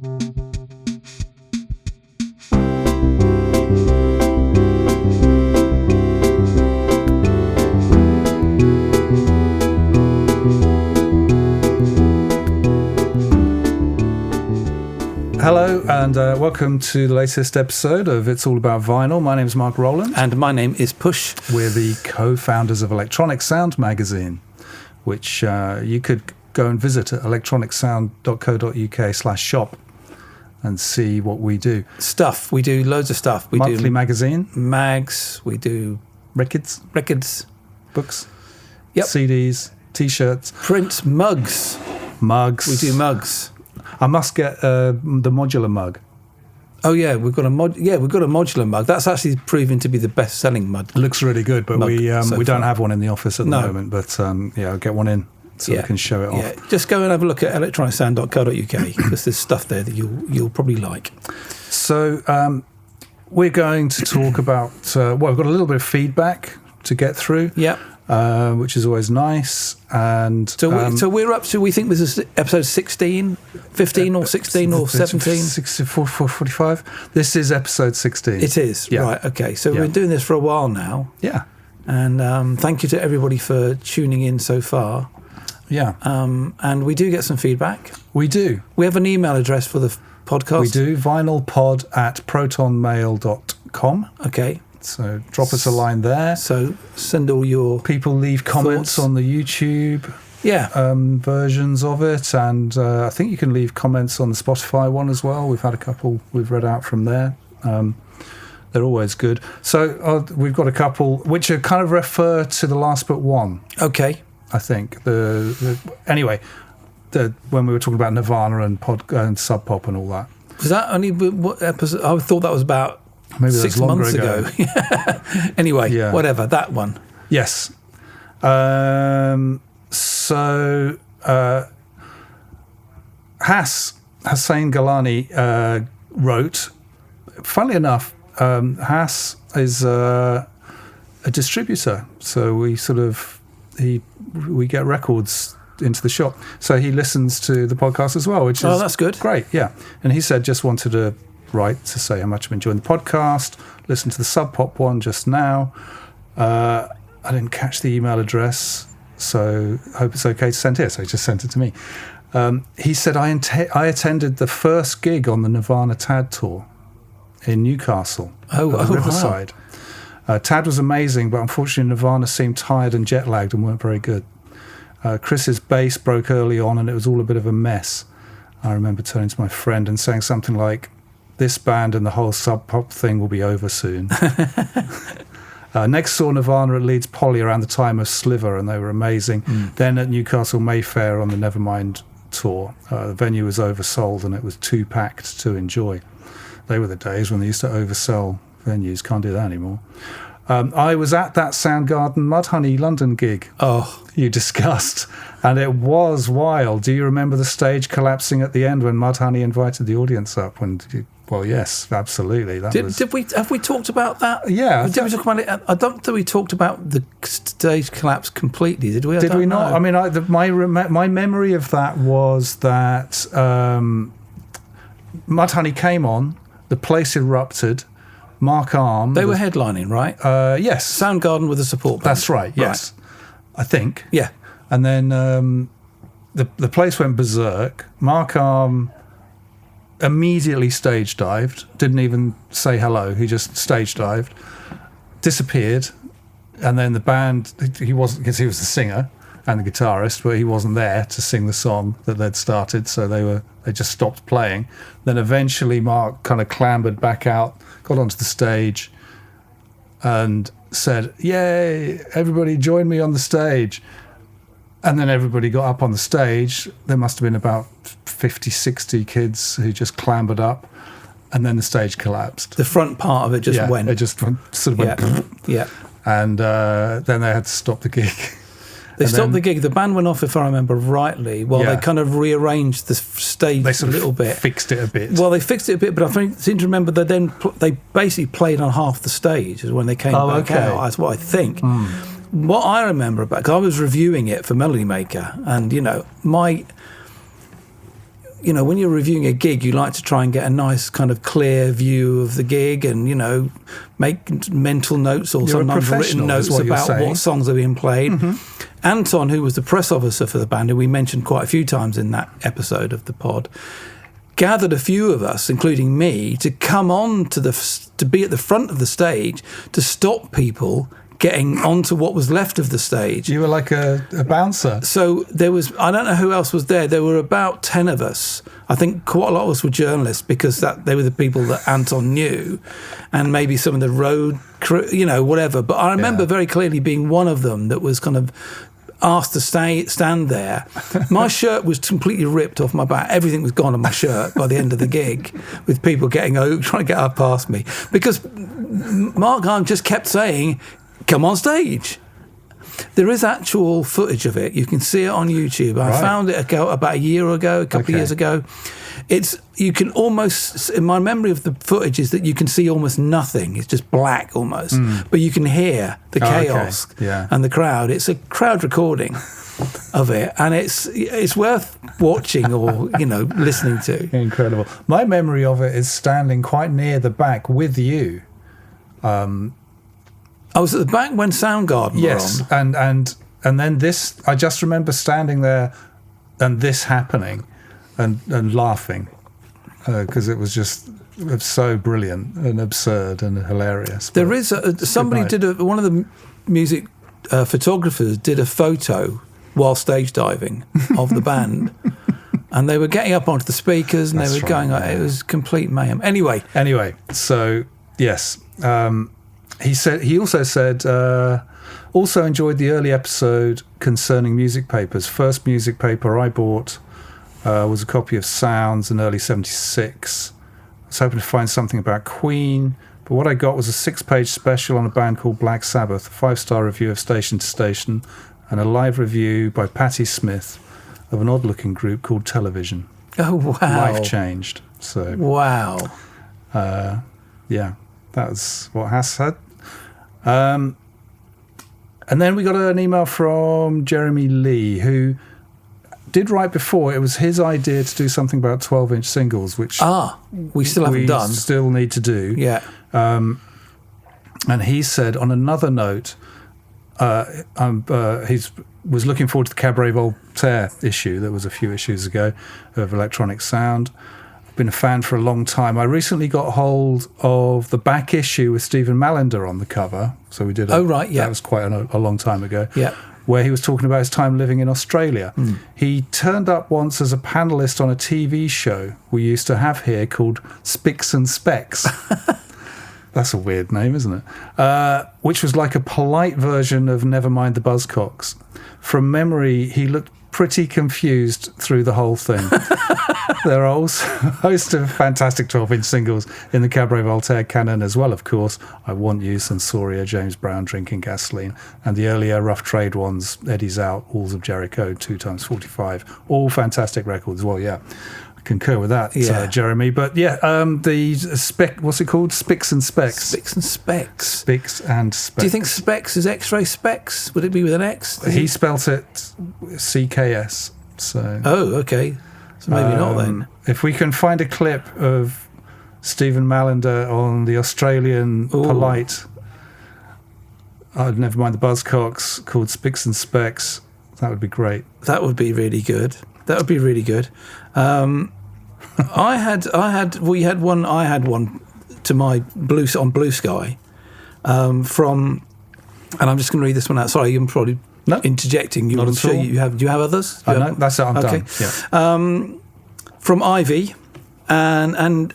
Hello and welcome to the latest episode of It's All About Vinyl. My name is Mark Roland. And my name is Push. We're the co-founders of Electronic Sound magazine, which you could go and visit at electronicsound.co.uk/shop and see what we do. Stuff. We do loads of stuff. We Monthly do magazine. Mags. We do Records. Books. Yep. CDs. T-shirts. Print. Mugs. We do mugs. I must get the modular mug. Oh yeah, we've got a modular mug. That's actually proving to be the best-selling mug. It looks really good, but we don't have one in the office at the moment. But I'll get one in so we can show it off. Yeah, just go and have a look at electronicsound.co.uk because there's stuff there that you'll probably like. So we're going to talk about. We've got a little bit of feedback to get through. Yeah. Which is always nice. And so we're up to, we think this is episode 16, 15 or 16 or 17? 45. This is episode 16. It is, yeah. Right, okay. So we've been doing this for a while now. Yeah. And thank you to everybody for tuning in so far. Yeah. And we do get some feedback. We do. We have an email address for the podcast. We do, vinylpod@protonmail.com. Okay. So drop us a line there. So send all your people leave comments on the YouTube versions of it, and I think you can leave comments on the Spotify one as well. We've had a couple we've read out from there. They're always good. So we've got a couple which are kind of refer to the last but one. Okay. I think when we were talking about Nirvana and Sub Pop and all that. Was that only what episode? I thought that was about. Maybe 6 months ago. Anyway, whatever, that one. Yes. Hussein Galani wrote, funnily enough, Hass is a distributor, so we get records into the shop. So he listens to the podcast as well, which is that's good. Great, yeah. And he said just wanted to write to say how much I'm enjoying the podcast. Listen to the Sub Pop one just now. I didn't catch the email address, so hope it's okay to send here. So he just sent it to me. He said I attended the first gig on the Nirvana Tad tour in Newcastle, Riverside. Wow. Tad was amazing, but unfortunately Nirvana seemed tired and jet lagged and weren't very good. Chris's bass broke early on, and it was all a bit of a mess. I remember turning to my friend and saying something like, "This band and the whole Sub Pop thing will be over soon." Next saw Nirvana at Leeds Poly around the time of Sliver, and they were amazing. Then at Newcastle Mayfair on the Nevermind tour, the venue was oversold and it was too packed to enjoy. They were the days when they used to oversell venues. Can't do that anymore. I was at that Soundgarden Mudhoney London gig you discussed, and it was wild. Do you remember the stage collapsing at the end when Mudhoney invited the audience up? Well, yes, absolutely. Have we talked about that? Yeah. Did we talk about it? I don't think we talked about the stage collapse completely, did we? Did we not? I mean, my memory of that was that Mudhoney came on, the place erupted, Mark Arm. They were headlining, right? Yes. Soundgarden with a support band. That's right, yes. Right. I think. Yeah. And then the place went berserk. Mark Arm immediately stage dived, didn't even say hello, he just stage dived, disappeared, and then the band, he wasn't, because he was the singer and the guitarist, but he wasn't there to sing the song that they'd started, so they just stopped playing. Then eventually Mark kind of clambered back out, got onto the stage and said, "Yay, everybody join me on the stage." And then everybody got up on the stage. There must have been about 50, 60 kids who just clambered up, and then the stage collapsed. The front part of it just went. It just sort of went. Yeah. And then they had to stop the gig. They stopped the gig. The band went off, if I remember rightly, while they kind of rearranged the stage a little bit. Fixed it a bit. Well, they fixed it a bit, but I seem to remember that then they basically played on half the stage is when they came back out. That's what I think. What I remember about, because I was reviewing it for Melody Maker, and, you know, when you're reviewing a gig, you like to try and get a nice kind of clear view of the gig and, make mental notes or sometimes written notes about what songs are being played. Mm-hmm. Anton, who was the press officer for the band, who we mentioned quite a few times in that episode of the pod, gathered a few of us, including me, to come on to be at the front of the stage to stop people getting onto what was left of the stage. You were like a bouncer. So there was, I don't know who else was there. There were about 10 of us. I think quite a lot of us were journalists because they were the people that Anton knew, and maybe some of the road crew, whatever. But I remember very clearly being one of them that was kind of asked to stand there. My shirt was completely ripped off my back. Everything was gone on my shirt by the end of the gig, with people getting over, trying to get up past me. Because Mark Hahn just kept saying, come on stage. There is actual footage of it. You can see it on YouTube. I found it about a year ago, a couple of years ago. You can almost, in my memory of the footage is that you can see almost nothing. It's just black almost. But you can hear the chaos and the crowd. It's a crowd recording of it, and it's worth watching or listening to. Incredible. My memory of it is standing quite near the back with you. I was at the back when Soundgarden were on. and then this, I just remember standing there and this happening and laughing because it was just so brilliant and absurd and hilarious. There is somebody one of the music photographers did a photo while stage diving of the band. And they were getting up onto the speakers and they were going, it was complete mayhem. Anyway, so yes, he also said, also enjoyed the early episode concerning music papers. First music paper I bought was a copy of Sounds in early 76. I was hoping to find something about Queen, but what I got was a 6-page special on a band called Black Sabbath, a 5-star review of Station to Station, and a live review by Patti Smith of an odd-looking group called Television. Oh, wow. Life changed. So wow. That's what Hass said. And then we got an email from Jeremy Lee, who did write before. It was his idea to do something about 12-inch singles, which we still haven't done. Still need to do. Yeah. And he said, on another note, he was looking forward to the Cabaret Voltaire issue that was a few issues ago of Electronic Sound. I've been a fan for a long time. I recently got hold of the back issue with Stephen Mallender on the cover. So we did that was quite a long time ago. Yeah. Where he was talking about his time living in Australia. He turned up once as a panellist on a TV show we used to have here called Spicks and Specks. That's a weird name, isn't it? Which was like a polite version of Nevermind the Buzzcocks. From memory, he looked pretty confused through the whole thing. There are also a host of fantastic 12-inch singles in the Cabaret Voltaire canon as well, of course. I Want You, Sensoria, James Brown, Drinking Gasoline, and the earlier Rough Trade ones, Eddie's Out, Walls of Jericho, 2x45. All fantastic records. Well, yeah, I concur with that, Jeremy. But yeah, what's it called? Spicks and Specks. Spicks and Specks. Spicks and Specks. Do you think Specs is X-ray Specs? Would it be with an X? He spelt it CKS. So. Oh, okay. So maybe not then. If we can find a clip of Stephen Mallender on the Australian polite, never mind the Buzzcocks, called Spicks and Specks, that would be great. That would be really good. I had one to my Blue Sky from, and I'm just going to read this one out. Sorry, I'm probably interjecting. Not at all. Do you have others? No, that's it. I'm done. Yeah. From Ivy, and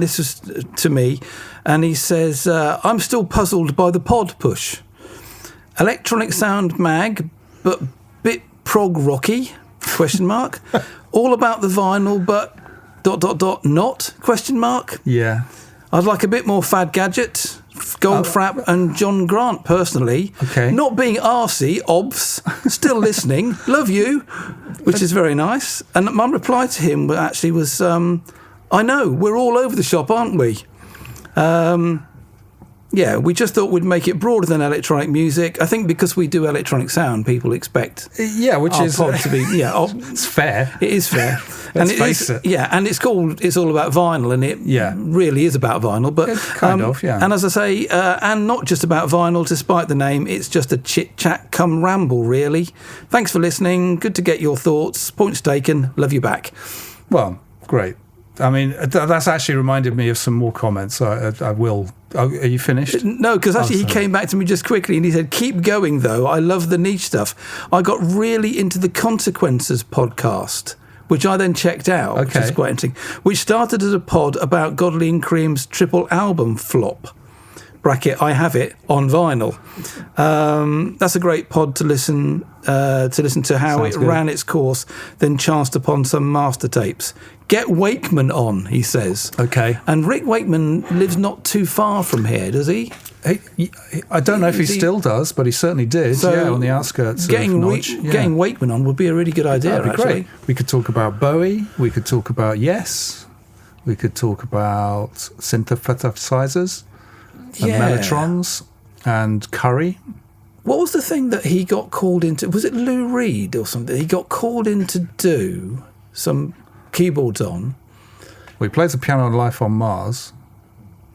this is to me, and he says, I'm still puzzled by the pod push. Electronic Sound mag, but bit prog rocky, ? All about the vinyl, but ... not ? Yeah. I'd like a bit more Fad Gadget, Goldfrapp and John Grant, personally. Okay. Not being arsey, obvs, still listening, love you, which is very nice. And my reply to him actually was, I know, we're all over the shop, aren't we? Yeah, we just thought we'd make it broader than electronic music. I think because we do electronic sound, people expect which our is pod to be it's fair. It is fair. Let's face it. Yeah, and it's all about vinyl, and it really is about vinyl. But kind of, yeah. And as I say, and not just about vinyl, despite the name, it's just a chit chat come ramble, really. Thanks for listening. Good to get your thoughts. Points taken. Love you back. Well, great. I mean, that's actually reminded me of some more comments. I will. Oh, are you finished? No, because actually he came back to me just quickly and he said, keep going, though. I love the niche stuff. I got really into the Consequences podcast, which I then checked out, which is quite interesting, which started as a pod about Godley and Cream's triple album flop. Bracket, I have it on vinyl. That's a great pod to listen to how Sounds it good. Ran its course, then chanced upon some master tapes. Get Wakeman on, he says. Okay. And Rick Wakeman lives not too far from here, does he? I don't know if he still does, but he certainly did. So on the outskirts. Getting Wakeman on would be a really good idea. That'd be actually great. We could talk about Bowie. We could talk about Yes. We could talk about synthesizers. And Mellotrons and Curry. What was the thing that he got called into? Was it Lou Reed or something? He got called in to do some keyboards on. Well, he plays the piano on Life on Mars.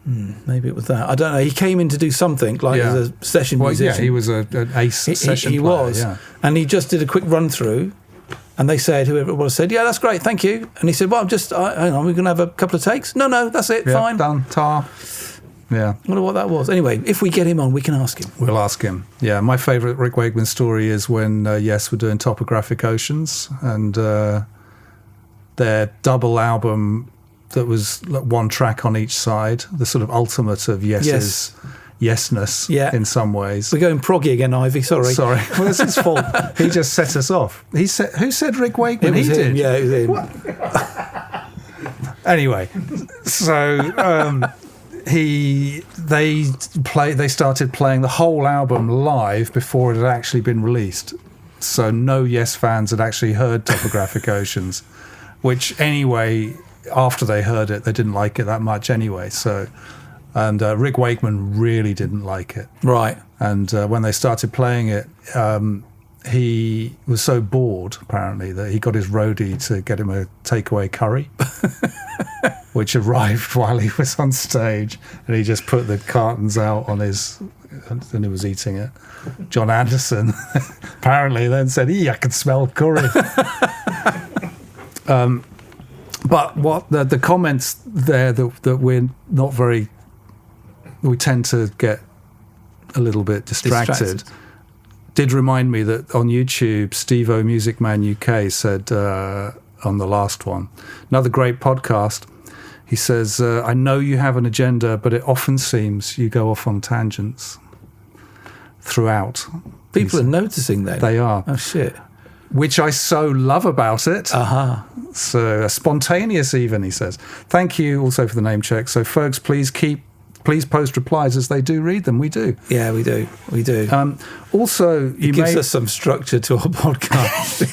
Maybe it was that. I don't know. He came in to do something as a session musician. Yeah, he was an ace session player. He was. Yeah. And he just did a quick run through. And they said, whoever it was said, yeah, that's great, thank you. And he said, well, hang on, we're going to have a couple of takes. No, that's it, fine. Done, tar. Yeah. I wonder what that was. Anyway, if we get him on, we can ask him. We'll ask him. Yeah, my favourite Rick Wakeman story is when Yes were doing Topographic Oceans, and their double album that was one track on each side, the sort of ultimate of Yes's yesness in some ways. We're going proggy again, Ivy, sorry. Well, it's his fault. He just set us off. Who said Rick Wakeman? It was him. Did? Yeah, it was him. Anyway, so... They started playing the whole album live before it had actually been released. So no Yes fans had actually heard Topographic Oceans, which anyway, after they heard it, they didn't like it that much anyway. So, and Rick Wakeman really didn't like it. Right. And when they started playing it, he was so bored, apparently, that he got his roadie to get him a takeaway curry, which arrived while he was on stage, and he just put the cartons out on his, and he was eating it. John Anderson apparently then said, I can smell curry. But what the comments there that we're not very, we tend to get a little bit distracted. Did remind me that on YouTube, Steve-O Music Man UK said on the last one, another great podcast, he says, I know you have an agenda, but it often seems you go off on tangents throughout. People are noticing that. They are. Oh, shit. Which I so love about it. So spontaneous even, he says. Thank you also for the name check. So folks, please post replies as they do read them. We do. Yeah, we do. Also, it gives us some structure to our podcast.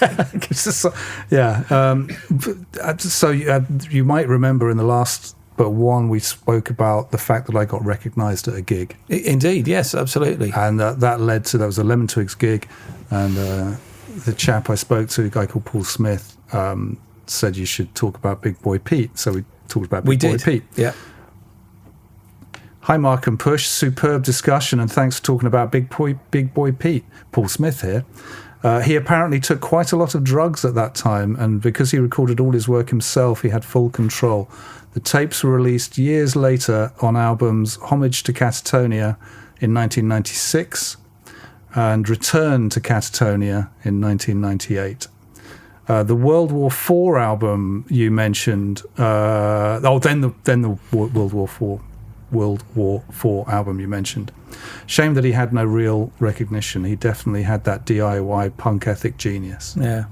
So you might remember in the last but one, we spoke about the fact that I got recognised at a gig. Indeed, yes, absolutely. And that led to, that was a Lemon Twigs gig, and the chap I spoke to, a guy called Paul Smith, said you should talk about Big Boy Pete. So we talked about Big Boy Pete. Yeah. Hi, Mark and Push. Superb discussion, and thanks for talking about Big Boy Pete. Paul Smith here. He apparently took quite a lot of drugs at that time, and because he recorded all his work himself, he had full control. The tapes were released years later on albums Homage to Catatonia in 1996 and Return to Catatonia in 1998. The World War IV album you mentioned, then the World War IV album you mentioned. Shame that he had no real recognition. He definitely had that DIY punk ethic genius. Yeah.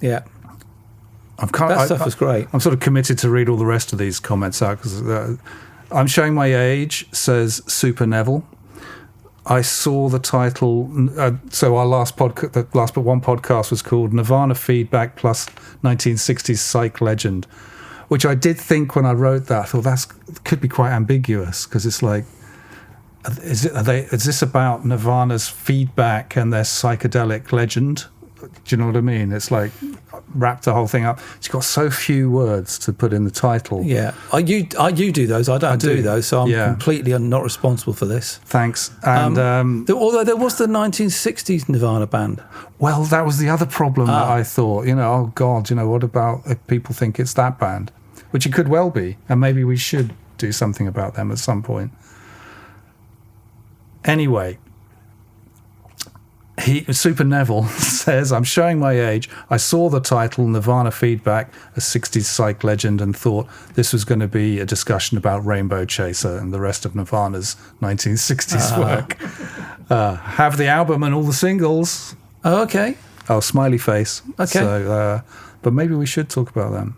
Yeah. That stuff was great. I'm sort of committed to read all the rest of these comments out because I'm showing my age, says Super Neville. I saw the title. So our last but one podcast was called Nirvana Feedback plus 1960s Psych Legend. Which I did think when I wrote that. I thought that could be quite ambiguous, because it's like, is this about Nirvana's feedback and their psychedelic legend? Do you know what I mean? It's like wrap the whole thing up. It's got so few words to put in the title. Yeah, you do those. I don't do those, so I'm completely not responsible for this. Thanks. And although there was the 1960s Nirvana band. Well, that was the other problem that I thought. Oh God, what about if people think it's that band? Which it could well be, and maybe we should do something about them at some point. Anyway. Super Neville says, I'm showing my age. I saw the title Nirvana Feedback, a 60s psych legend, and thought this was going to be a discussion about Rainbow Chaser and the rest of Nirvana's 1960s work. Have the album and all the singles. Oh, okay. Oh, smiley face. Okay. So, but maybe we should talk about them.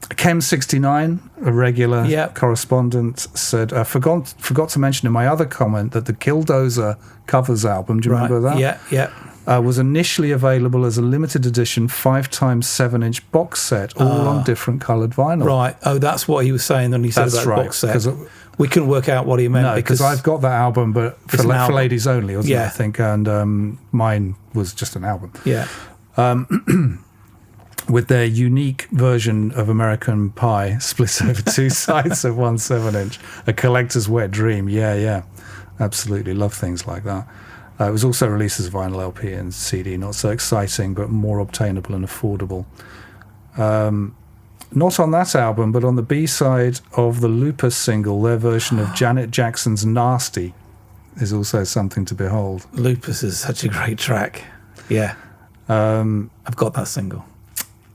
Chem69, a regular correspondent, said, forgot to mention in my other comment that the Killdozer covers album, do you remember that? Yeah. Was initially available as a limited edition 5x 7-inch box set, all on different coloured vinyl. Right. Oh, that's what he was saying when he said about the box set. We couldn't work out what he meant. No, because I've got that album, but for ladies only, wasn't it, I think, and mine was just an album. Yeah. With their unique version of American Pie split over two sides of 1 7-inch. A collector's wet dream. Yeah. Absolutely love things like that. It was also released as a vinyl LP and CD. Not so exciting, but more obtainable and affordable. Not on that album, but on the B-side of the Lupus single, their version of Janet Jackson's Nasty is also something to behold. Lupus is such a great track. Yeah. I've got that single.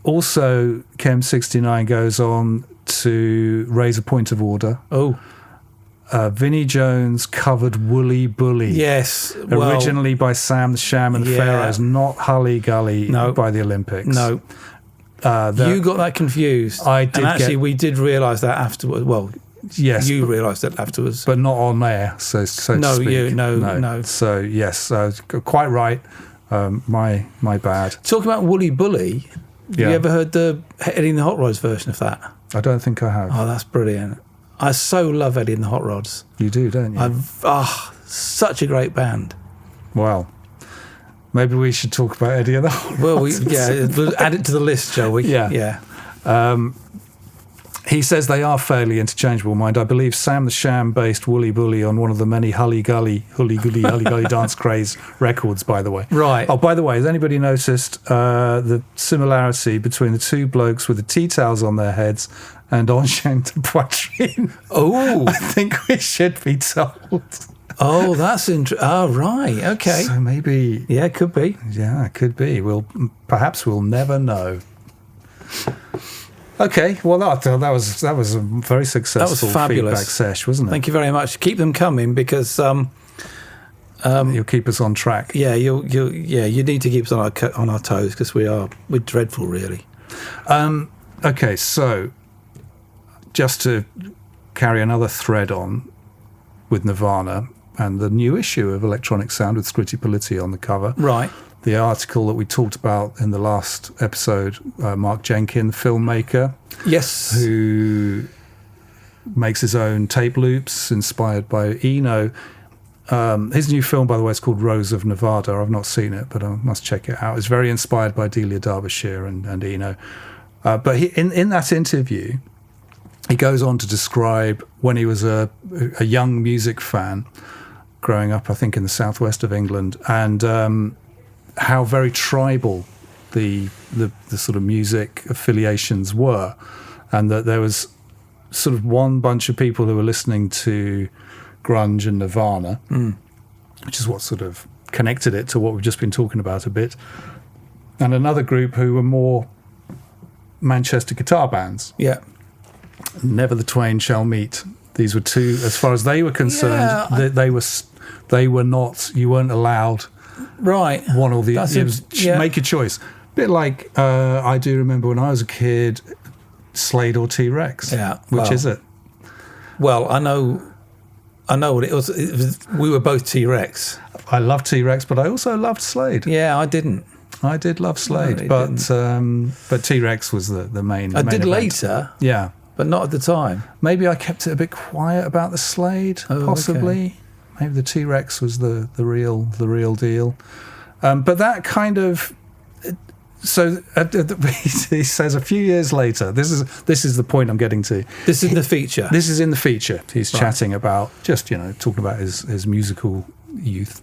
Also, Chem69 goes on to raise a point of order. Oh. Vinnie Jones covered Wooly Bully. Yes. Originally by Sam the Sham and Pharaohs, not Hully Gully by the Olympics. No. You got that confused. I did. And actually, we did realise that afterwards. Well, yes. You realised that afterwards. But not on air, so to speak. No. So, yes, quite right. My bad. Talking about Wooly Bully... Have you ever heard the Eddie and the Hot Rods version of that? I don't think I have. Oh, that's brilliant. I so love Eddie and the Hot Rods. You do, don't you? Such a great band. Well, maybe we should talk about Eddie and the Hot Rods. Well, we'll add it to the list, shall we? Yeah. He says they are fairly interchangeable, mind. I believe Sam the Sham based Wooly Bully on one of the many Hully Gully Dance Craze records, by the way. Right. Oh, by the way, has anybody noticed the similarity between the two blokes with the tea towels on their heads and Enchaîné de Poitrine? Oh. I think we should be told. Oh, that's interesting. Oh, right. Okay. So maybe... Yeah, it could be. Yeah, it could be. Perhaps we'll never know. Okay, well, that was a very successful feedback sesh, wasn't it? Thank you very much. Keep them coming because you'll keep us on track. Yeah, you need to keep us on our toes because we're dreadful, really. Okay, so just to carry another thread on with Nirvana and the new issue of Electronic Sound with Scritti Politti on the cover, right? The article that we talked about in the last episode, Mark Jenkin, the filmmaker. Yes. Who makes his own tape loops inspired by Eno. His new film, by the way, is called Rose of Nevada. I've not seen it, but I must check it out. It's very inspired by Delia Derbyshire and Eno. But in that interview, he goes on to describe when he was a young music fan, growing up, I think, in the southwest of England, and... how very tribal the sort of music affiliations were, and that there was sort of one bunch of people who were listening to grunge and Nirvana, which is what sort of connected it to what we've just been talking about a bit, and another group who were more Manchester guitar bands. Yeah. Never the twain shall meet. These were two, as far as they were concerned, they were not, you weren't allowed... Right. One or the other. Make a choice. Bit like I do remember when I was a kid, Slade or T-Rex. Yeah. Which is it? Well, I know what it was. We were both T-Rex. I loved T-Rex, but I also loved Slade. Yeah, I didn't. I did love Slade, but T-Rex was the main. I did event. later, yeah, but not at the time. Maybe I kept it a bit quiet about the Slade, possibly. Okay. Maybe the T-Rex was the real deal. But that kind of. So he says a few years later. This is the point I'm getting to. This is the feature. This is in the feature. He's chatting about just talking about his musical youth.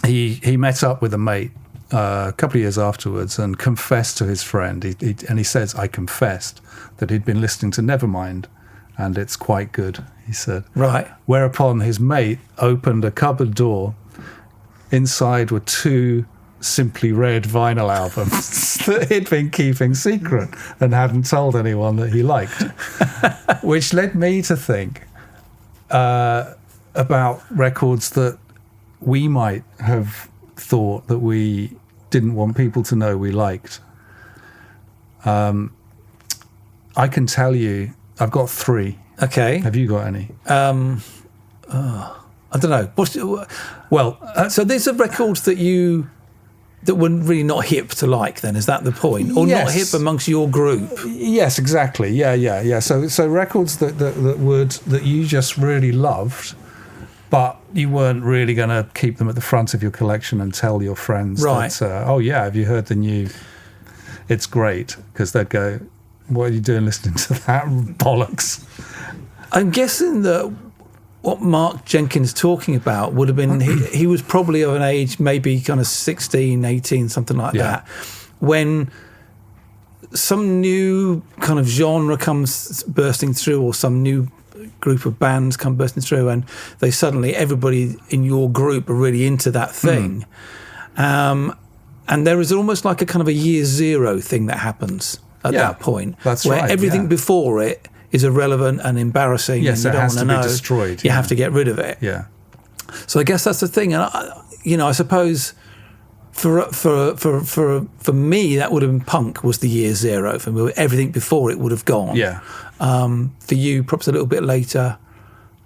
He met up with a mate a couple of years afterwards and confessed to his friend. He says, I confessed that he'd been listening to Nevermind, and it's quite good. He said. Right. Whereupon his mate opened a cupboard door. Inside were 2 Simply Red vinyl albums that he'd been keeping secret and hadn't told anyone that he liked, which led me to think about records that we might have thought that we didn't want people to know we liked. I can tell you, I've got 3. Okay. Have you got any? I don't know. So these are records that were really not hip to like, then, is that the point? Or yes. Not hip amongst your group? Yes, exactly. Yeah. So records that you just really loved, but you weren't really going to keep them at the front of your collection and tell your friends right. that, have you heard the new, it's great, because they'd go, what are you doing listening to that bollocks? I'm guessing that what Mark Jenkins talking about would have been, he was probably of an age, maybe kind of 16, 18, something like that, when some new kind of genre comes bursting through, or some new group of bands come bursting through, and they suddenly, everybody in your group are really into that thing. And there is almost like a kind of a year zero thing that happens at that point. That's where right, everything before it is irrelevant and embarrassing. Yes, and you it has don't to want be to know. destroyed. You have to get rid of it. Yeah. So I guess that's the thing, and I suppose for me that would have been punk was the year zero for me. Everything before it would have gone. Yeah. For you, perhaps a little bit later.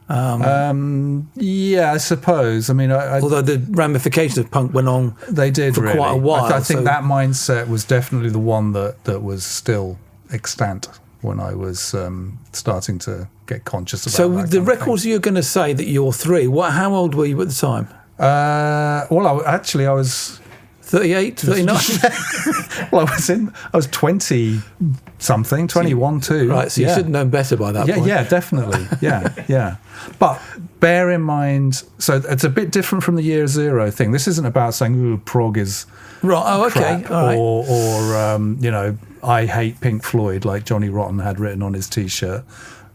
Yeah, I suppose. I mean, although the ramifications of punk went on, they did for really. quite a while. I think that mindset was definitely the one that was still extant when I was starting to get conscious about. So that the kind of records thing. you're going to say that you're 3. How old were you at the time? I was 38, 39. Well, I was 20 something, 21 too. Right, so you should have known better by that point. Yeah, definitely. Yeah. But bear in mind, so it's a bit different from the year zero thing. This isn't about saying, ooh, prog is right. Oh, okay. crap, all right. or I hate Pink Floyd, like Johnny Rotten had written on his T-shirt,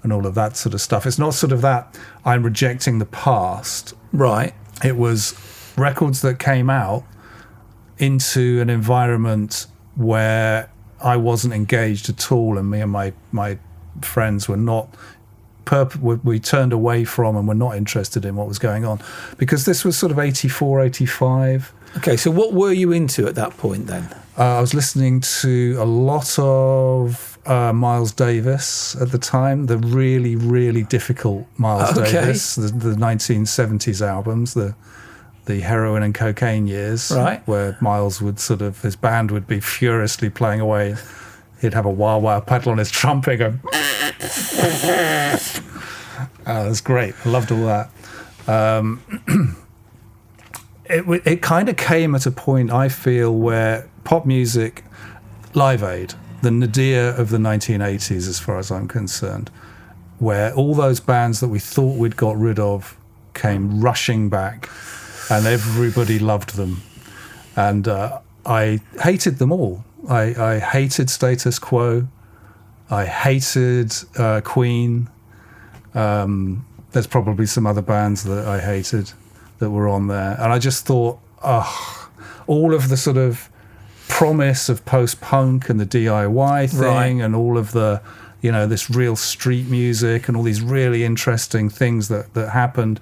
and all of that sort of stuff. It's not sort of that I'm rejecting the past. Right. It was records that came out into an environment where I wasn't engaged at all, and me and my friends were not. We turned away from and were not interested in what was going on, because this was sort of 84, 85. Okay, so what were you into at that point then? I was listening to a lot of Miles Davis at the time, the really, really difficult Miles Davis, the 1970s albums, the heroin and cocaine years, right, where Miles would his band would be furiously playing away. He'd have a wah-wah pedal on his trumpet go... It was great. I loved all that. It kind of came at a point, I feel, where pop music, Live Aid, the nadir of the 1980s as far as I'm concerned, where all those bands that we thought we'd got rid of came rushing back, and everybody loved them. And I hated them all. I hated Status Quo. I hated Queen. There's probably some other bands that I hated that were on there. And I just thought, all of the sort of promise of post-punk and the DIY thing, right, and all of the, this real street music and all these really interesting things that happened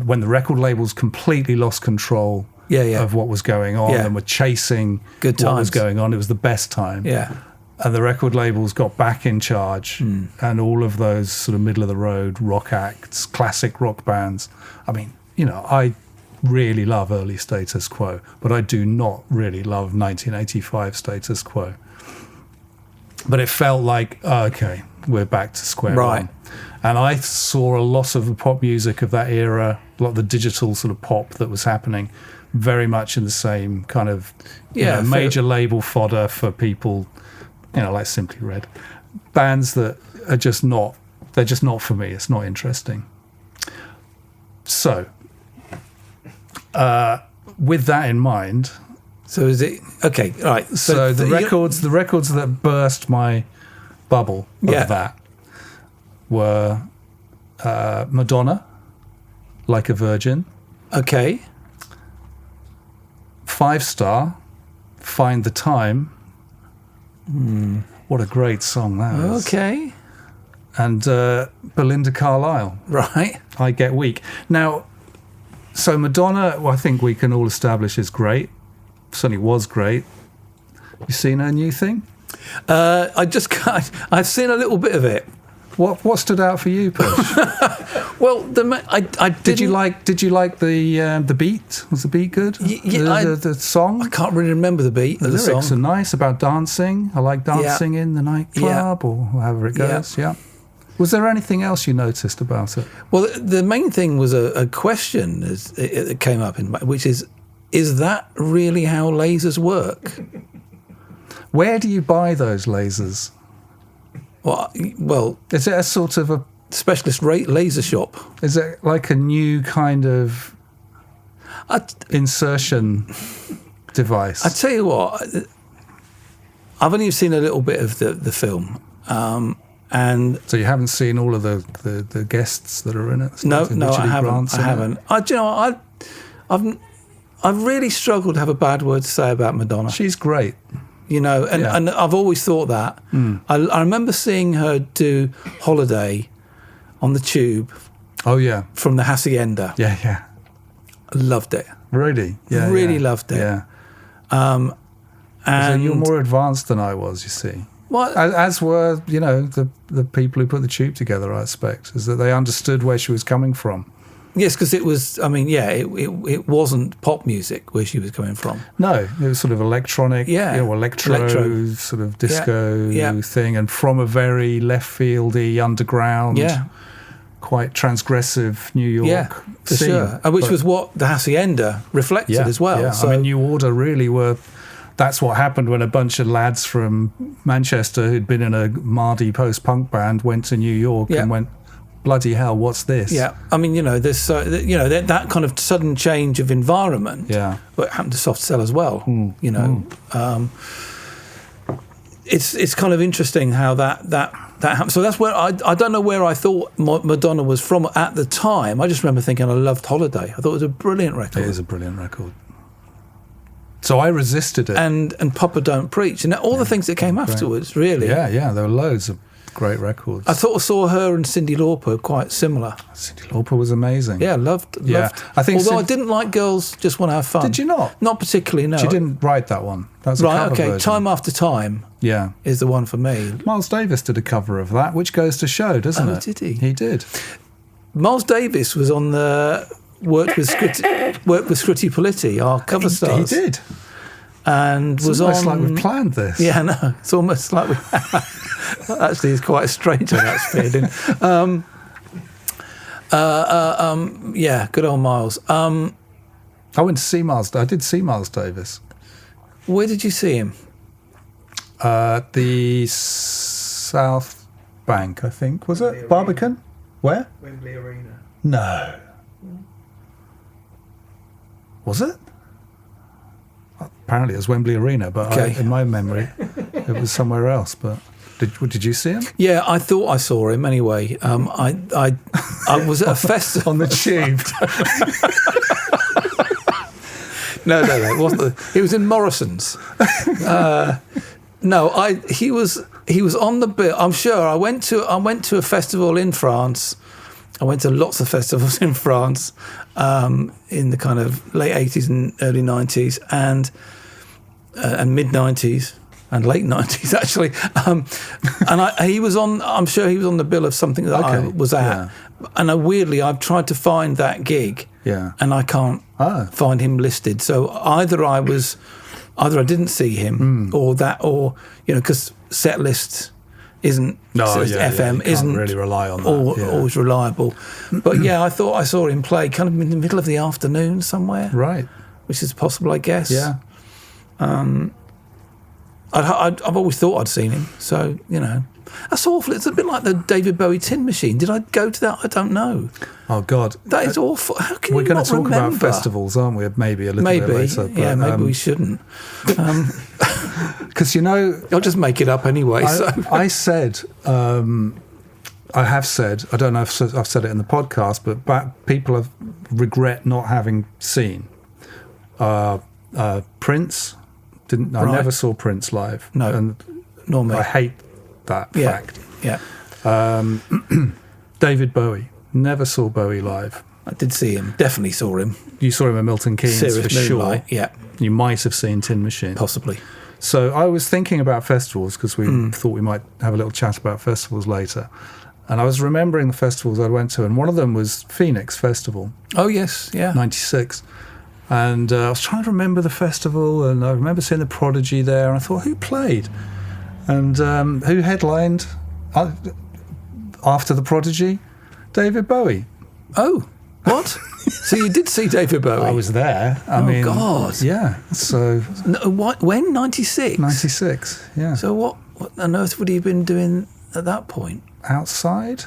when the record labels completely lost control of what was going on and were chasing what was going on. It was the best time. Yeah. And the record labels got back in charge, and all of those sort of middle-of-the-road rock acts, classic rock bands. I mean, I really love early Status Quo, but I do not really love 1985 Status Quo. But it felt like, okay, we're back to square one. And I saw a lot of the pop music of that era, a lot of the digital sort of pop that was happening, very much in the same kind of major label fodder for people, like Simply Red. Bands that are just not, they're just not for me. It's not interesting. So, with that in mind... So is it... Okay, right. So the records that burst my bubble of that were Madonna, Like a Virgin. Okay. 5 Star, Find the Time. What a great song that is. Okay. And Belinda Carlisle. Right. I Get Weak. Now, so Madonna, I think we can all establish is great. Certainly was great. You seen her new thing? I've seen a little bit of it. What stood out for you, Push? Well, did you like the beat? Was the beat good? The song. I can't really remember the beat. The lyrics are nice about dancing. I like dancing in the nightclub or however it goes. Yeah. Was there anything else you noticed about it? Well, the main thing was a question that came up, which is that really how lasers work? Where do you buy those lasers? Well, is it a sort of a specialist laser shop? Is it like a new kind of insertion device? I tell you what, I've only seen a little bit of the film, and so you haven't seen all of the guests that are in it. No, I haven't. I've really struggled to have a bad word to say about Madonna. She's great. And I've always thought that. I remember seeing her do Holiday on the Tube. Oh, yeah. From the Hacienda. Yeah. I loved it. Really? Yeah. Really loved it. Yeah. And so you're more advanced than I was, you see. What? As were, the people who put the Tube together, I expect, is that they understood where she was coming from. Yes, because it was, it wasn't pop music where she was coming from. No, it was sort of electronic, electro sort of disco thing, and from a very left-fieldy, underground, quite transgressive New York for scene. Sure. Which was what the Hacienda reflected as well. Yeah. So New Order really were... That's what happened when a bunch of lads from Manchester who'd been in a Mardy post-punk band went to New York and went, bloody hell, what's this? Yeah, there's that kind of sudden change of environment. Yeah, but it happened to Soft Cell as well. It's kind of interesting how that happened. So that's where I don't know where I thought Madonna was from at the time. I just remember thinking I loved Holiday. I thought it was a brilliant record. It is a brilliant record. So I resisted it. And Papa Don't Preach and all the things that came afterwards. Really. Yeah, there were loads of great records. I saw her and Cyndi Lauper quite similar. Cyndi Lauper was amazing. Yeah, loved. I think although I didn't like Girls Just Want to Have Fun. Did you not? Not particularly, no. She didn't write that one. That's a cover version. Time After Time is the one for me. Miles Davis did a cover of that, which goes to show, doesn't it? Oh, did he? He did. Miles Davis was on worked with Scritti Politti, our cover stars. He did. And it's almost like we planned this. Yeah, no, it's almost like we actually it's quite strange how that's fitted in. Good old Miles. I went to see Miles. I did see Miles Davis. Where did you see him? The South Bank, I think. Was it Barbican? Where? Wembley Arena. No. Was it? Apparently it was Wembley Arena, but in my memory it was somewhere else. But did you see him? Yeah, I thought I saw him anyway. I was at a festival on the Tube. No, it wasn't. It was in Morrison's. He was on the bill. I'm sure. I went to a festival in France. I went to lots of festivals in France in the kind of late 80s and early 90s and mid 90s and late 90s actually. He was on. I'm sure he was on the bill of something that I was at. And weirdly, I've tried to find that gig. Yeah. And I can't find him listed. So either I didn't see him, or because set list isn't FM isn't really rely on that. Always reliable. But I thought I saw him play kind of in the middle of the afternoon somewhere, right? Which is possible, I guess. Yeah. I've always thought I'd seen him, so that's awful. It's a bit like the David Bowie Tin Machine. Did I go to that? I don't know. Oh God, that is awful. How can we're you going not to talk remember? about festivals, aren't we? Maybe a little bit later. But, maybe we shouldn't. Because I'll just make it up anyway. I said, I have said, I don't know if I've said it in the podcast, but people regret not having seen Prince. I never saw Prince live. No, and nor me. I hate that fact. Yeah. David Bowie, never saw Bowie live. I did see him. Definitely saw him. You saw him at Milton Keynes Serious for Moonlight, sure. Yeah. You might have seen Tin Machine. Possibly. So I was thinking about festivals because we thought we might have a little chat about festivals later. And I was remembering the festivals I went to, and one of them was Phoenix Festival. Oh, yes, yeah. 96. And I was trying to remember the festival, and I remember seeing the Prodigy there, and I thought, who played? And who headlined after the Prodigy? David Bowie. Oh, what? So you did see David Bowie? I was there. I mean, God. Yeah, so... No, when? 96? 96, yeah. So what on earth would he have been doing at that point? Outside?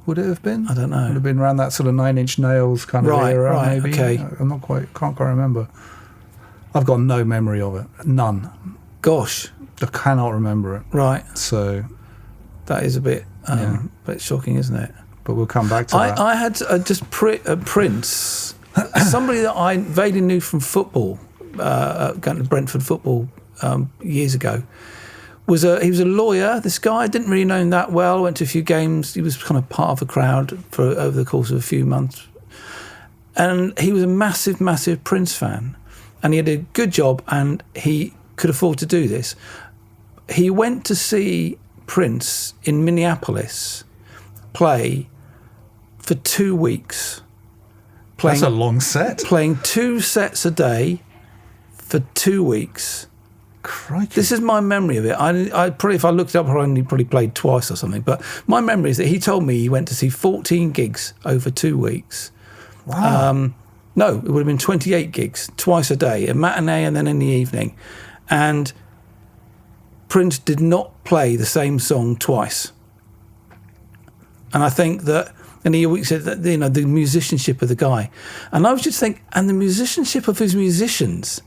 Would it have been? I don't know. Would have been around that sort of Nine Inch Nails kind of era, maybe. Okay. Can't quite remember. I've got no memory of it. None. Gosh. I cannot remember it. Right. So that is a bit shocking, isn't it? But we'll come back to that. I had Prince, somebody that I vaguely knew from football, going to Brentford football years ago. He was a lawyer. This guy, I didn't really know him that well. Went to a few games. He was kind of part of a crowd over the course of a few months, and he was a massive, massive Prince fan. And he had a good job, and he could afford to do this. He went to see Prince in Minneapolis play for 2 weeks. That's a long set. Playing 2 sets a day for 2 weeks. Crikey. This is my memory of it. I probably, if I looked it up, I only probably played twice or something. But my memory is that he told me he went to see 14 gigs over 2 weeks. Wow. No, it would have been 28 gigs, twice a day, a matinee and then in the evening. And Prince did not play the same song twice. And I think that, and he said that, the musicianship of the guy. And I was just thinking, and the musicianship of his musicians,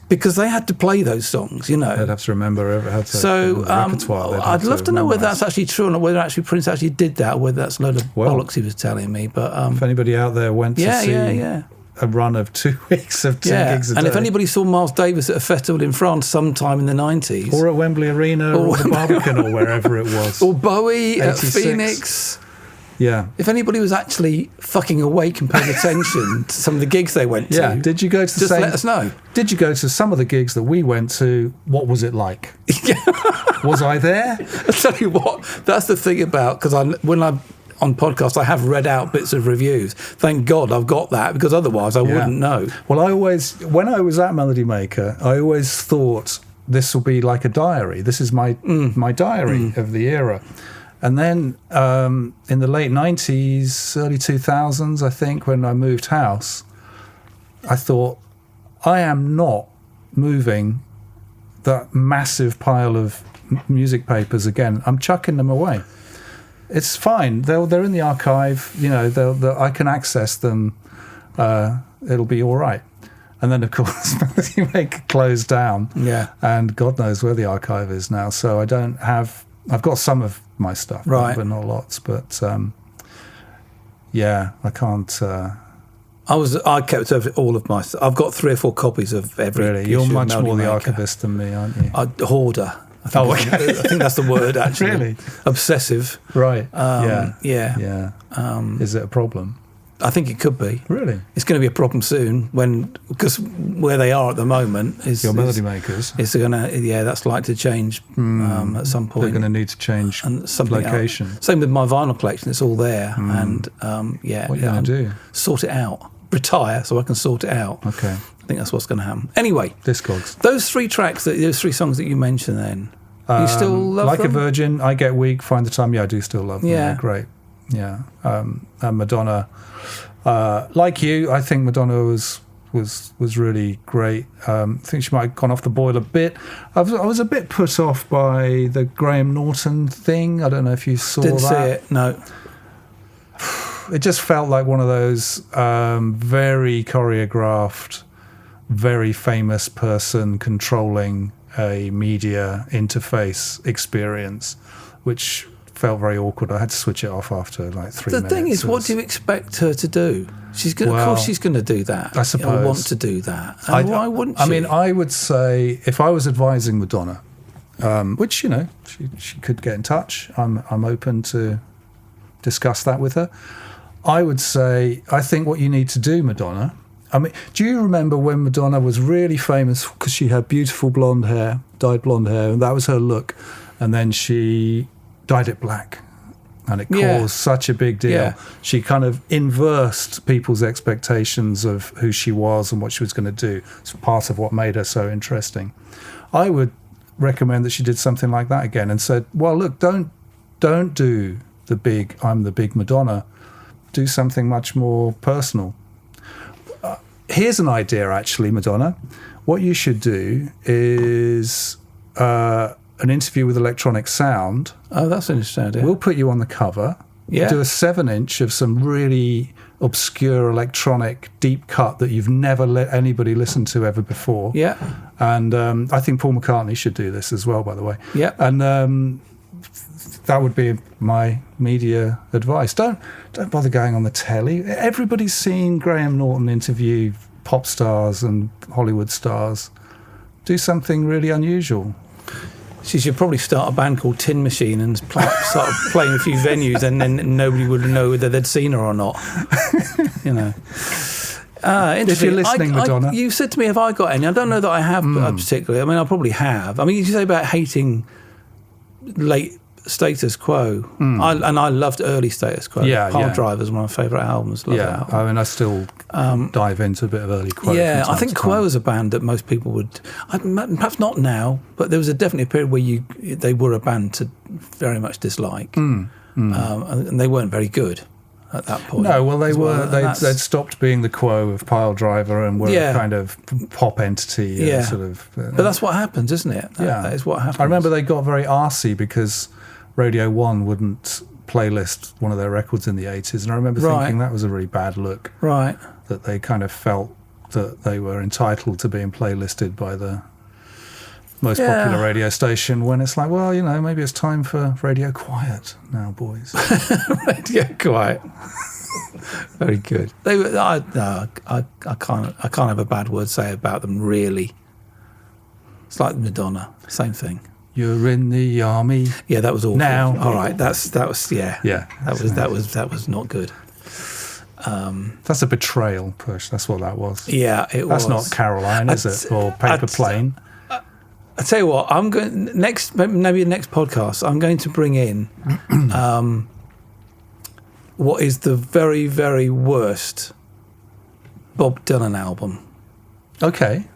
because they had to play those songs, They'd have to remember So repertoire. I'd love to know whether that's actually true or not, whether actually Prince actually did that, or whether that's a load of bollocks he was telling me. But if anybody out there went to see a run of 2 weeks of 10 gigs a day. And if anybody saw Miles Davis at a festival in France sometime in the 90s. Or at Wembley Arena or the Barbican or wherever it was. Or Bowie 86. At Phoenix. Yeah. If anybody was actually fucking awake and paying attention to some of the gigs they went to. Yeah. Did you go to just let us know. Did you go to some of the gigs that we went to? What was it like? Was I there? I'll tell you what, that's the thing about, because when I'm on podcasts, I have read out bits of reviews. Thank God I've got that, because otherwise I wouldn't know. Well, when I was at Melody Maker, I always thought this will be like a diary. This is my diary of the era. And then in the late 90s, early 2000s, I think, when I moved house, I thought, I am not moving that massive pile of music papers again. I'm chucking them away. It's fine. They're in the archive. I can access them. It'll be all right. And then, of course, Melody Maker closed down. Yeah. And God knows where the archive is now. So I don't have... I've got some of my stuff, right, but not lots. But I can't. I kept all of my stuff. I've got 3 or 4 copies of every. Really, you're much more the archivist than me, aren't you? A hoarder. I think that's the word, actually. Really, obsessive. Right. Yeah. Is it a problem? I think it could be. Really? It's going to be a problem soon because where they are at the moment is... Your Melody Makers. It's going to, that's likely to change at some point. They're going to need to change location. Same with my vinyl collection. It's all there. And, what are you going to do? Sort it out. retire so I can sort it out. Okay. I think that's what's going to happen. Anyway, Discogs. those three songs that you mentioned then, you still love Like them? a Virgin, I Get Weak, Find the Time. Yeah, I do still love them. Yeah. They're great. Yeah. And Madonna, like you, I think Madonna was really great. I think she might have gone off the boil a bit. I was a bit put off by the Graham Norton thing. I don't know if you saw Didn't that. see it, no. It just felt like one of those very choreographed, very famous person controlling a media interface experience, which felt very awkward. I had to switch it off after like 3 minutes. The thing is, what do you expect her to do? Of course she's going to do that. I suppose. Or want to do that. And why wouldn't she? I mean, I would say if I was advising Madonna, which, she could get in touch. I'm open to discuss that with her. I would say, I think what you need to do, Madonna, I mean, do you remember when Madonna was really famous because she had beautiful blonde hair, dyed blonde hair, and that was her look, and then she dyed it black, and it caused such a big deal. Yeah. She kind of inversed people's expectations of who she was and what she was going to do. It's part of what made her so interesting. I would recommend that she did something like that again and said, well, look, don't do the big, I'm the big Madonna. Do something much more personal. Here's an idea, actually, Madonna. What you should do is an interview with Electronic Sound. Oh, that's an interesting idea. We'll put you on the cover. Yeah. Do a 7-inch of some really obscure electronic deep cut that you've never let anybody listen to ever before. Yeah. And I think Paul McCartney should do this as well, by the way. Yeah. And that would be my media advice. Don't bother going on the telly. Everybody's seen Graham Norton interview pop stars and Hollywood stars. Do something really unusual. She should probably start a band called Tin Machine and start playing a few venues, and then nobody would know whether they'd seen her or not. If you're listening, Madonna. You said to me, have I got any? I don't know that I have particularly. I mean, I probably have. I mean, you say about hating late Status Quo. I loved early Status Quo. Pile Driver's one of my favourite albums. Love that album. I mean, I still dive into a bit of early Quo. Yeah, I think Quo was a band that most people would, perhaps not now, but there was definitely a period where they were a band to very much dislike, and they weren't very good at that point. No, well, they'd stopped being the Quo of Pile Driver and were a kind of pop entity. Sort of. But that's what happens, isn't it? That is what happens. I remember they got very arsey because Radio 1 wouldn't playlist one of their records in the 80s, and I remember thinking that was a really bad look. Right. That they kind of felt that they were entitled to being playlisted by the most popular radio station, when it's like, well, maybe it's time for Radio Quiet now, boys. Radio Quiet. Very good. I can't have a bad word to say about them, really. It's like Madonna, same thing. You're in the army. Yeah, that was awful. Now, all right, that was not good. That's a betrayal, Push. That's what that was. Yeah, it was. That's not Caroline, is it? Or Paper Plane. I tell you what, I'm going maybe next podcast. I'm going to bring in what is the very, very worst Bob Dylan album. Okay.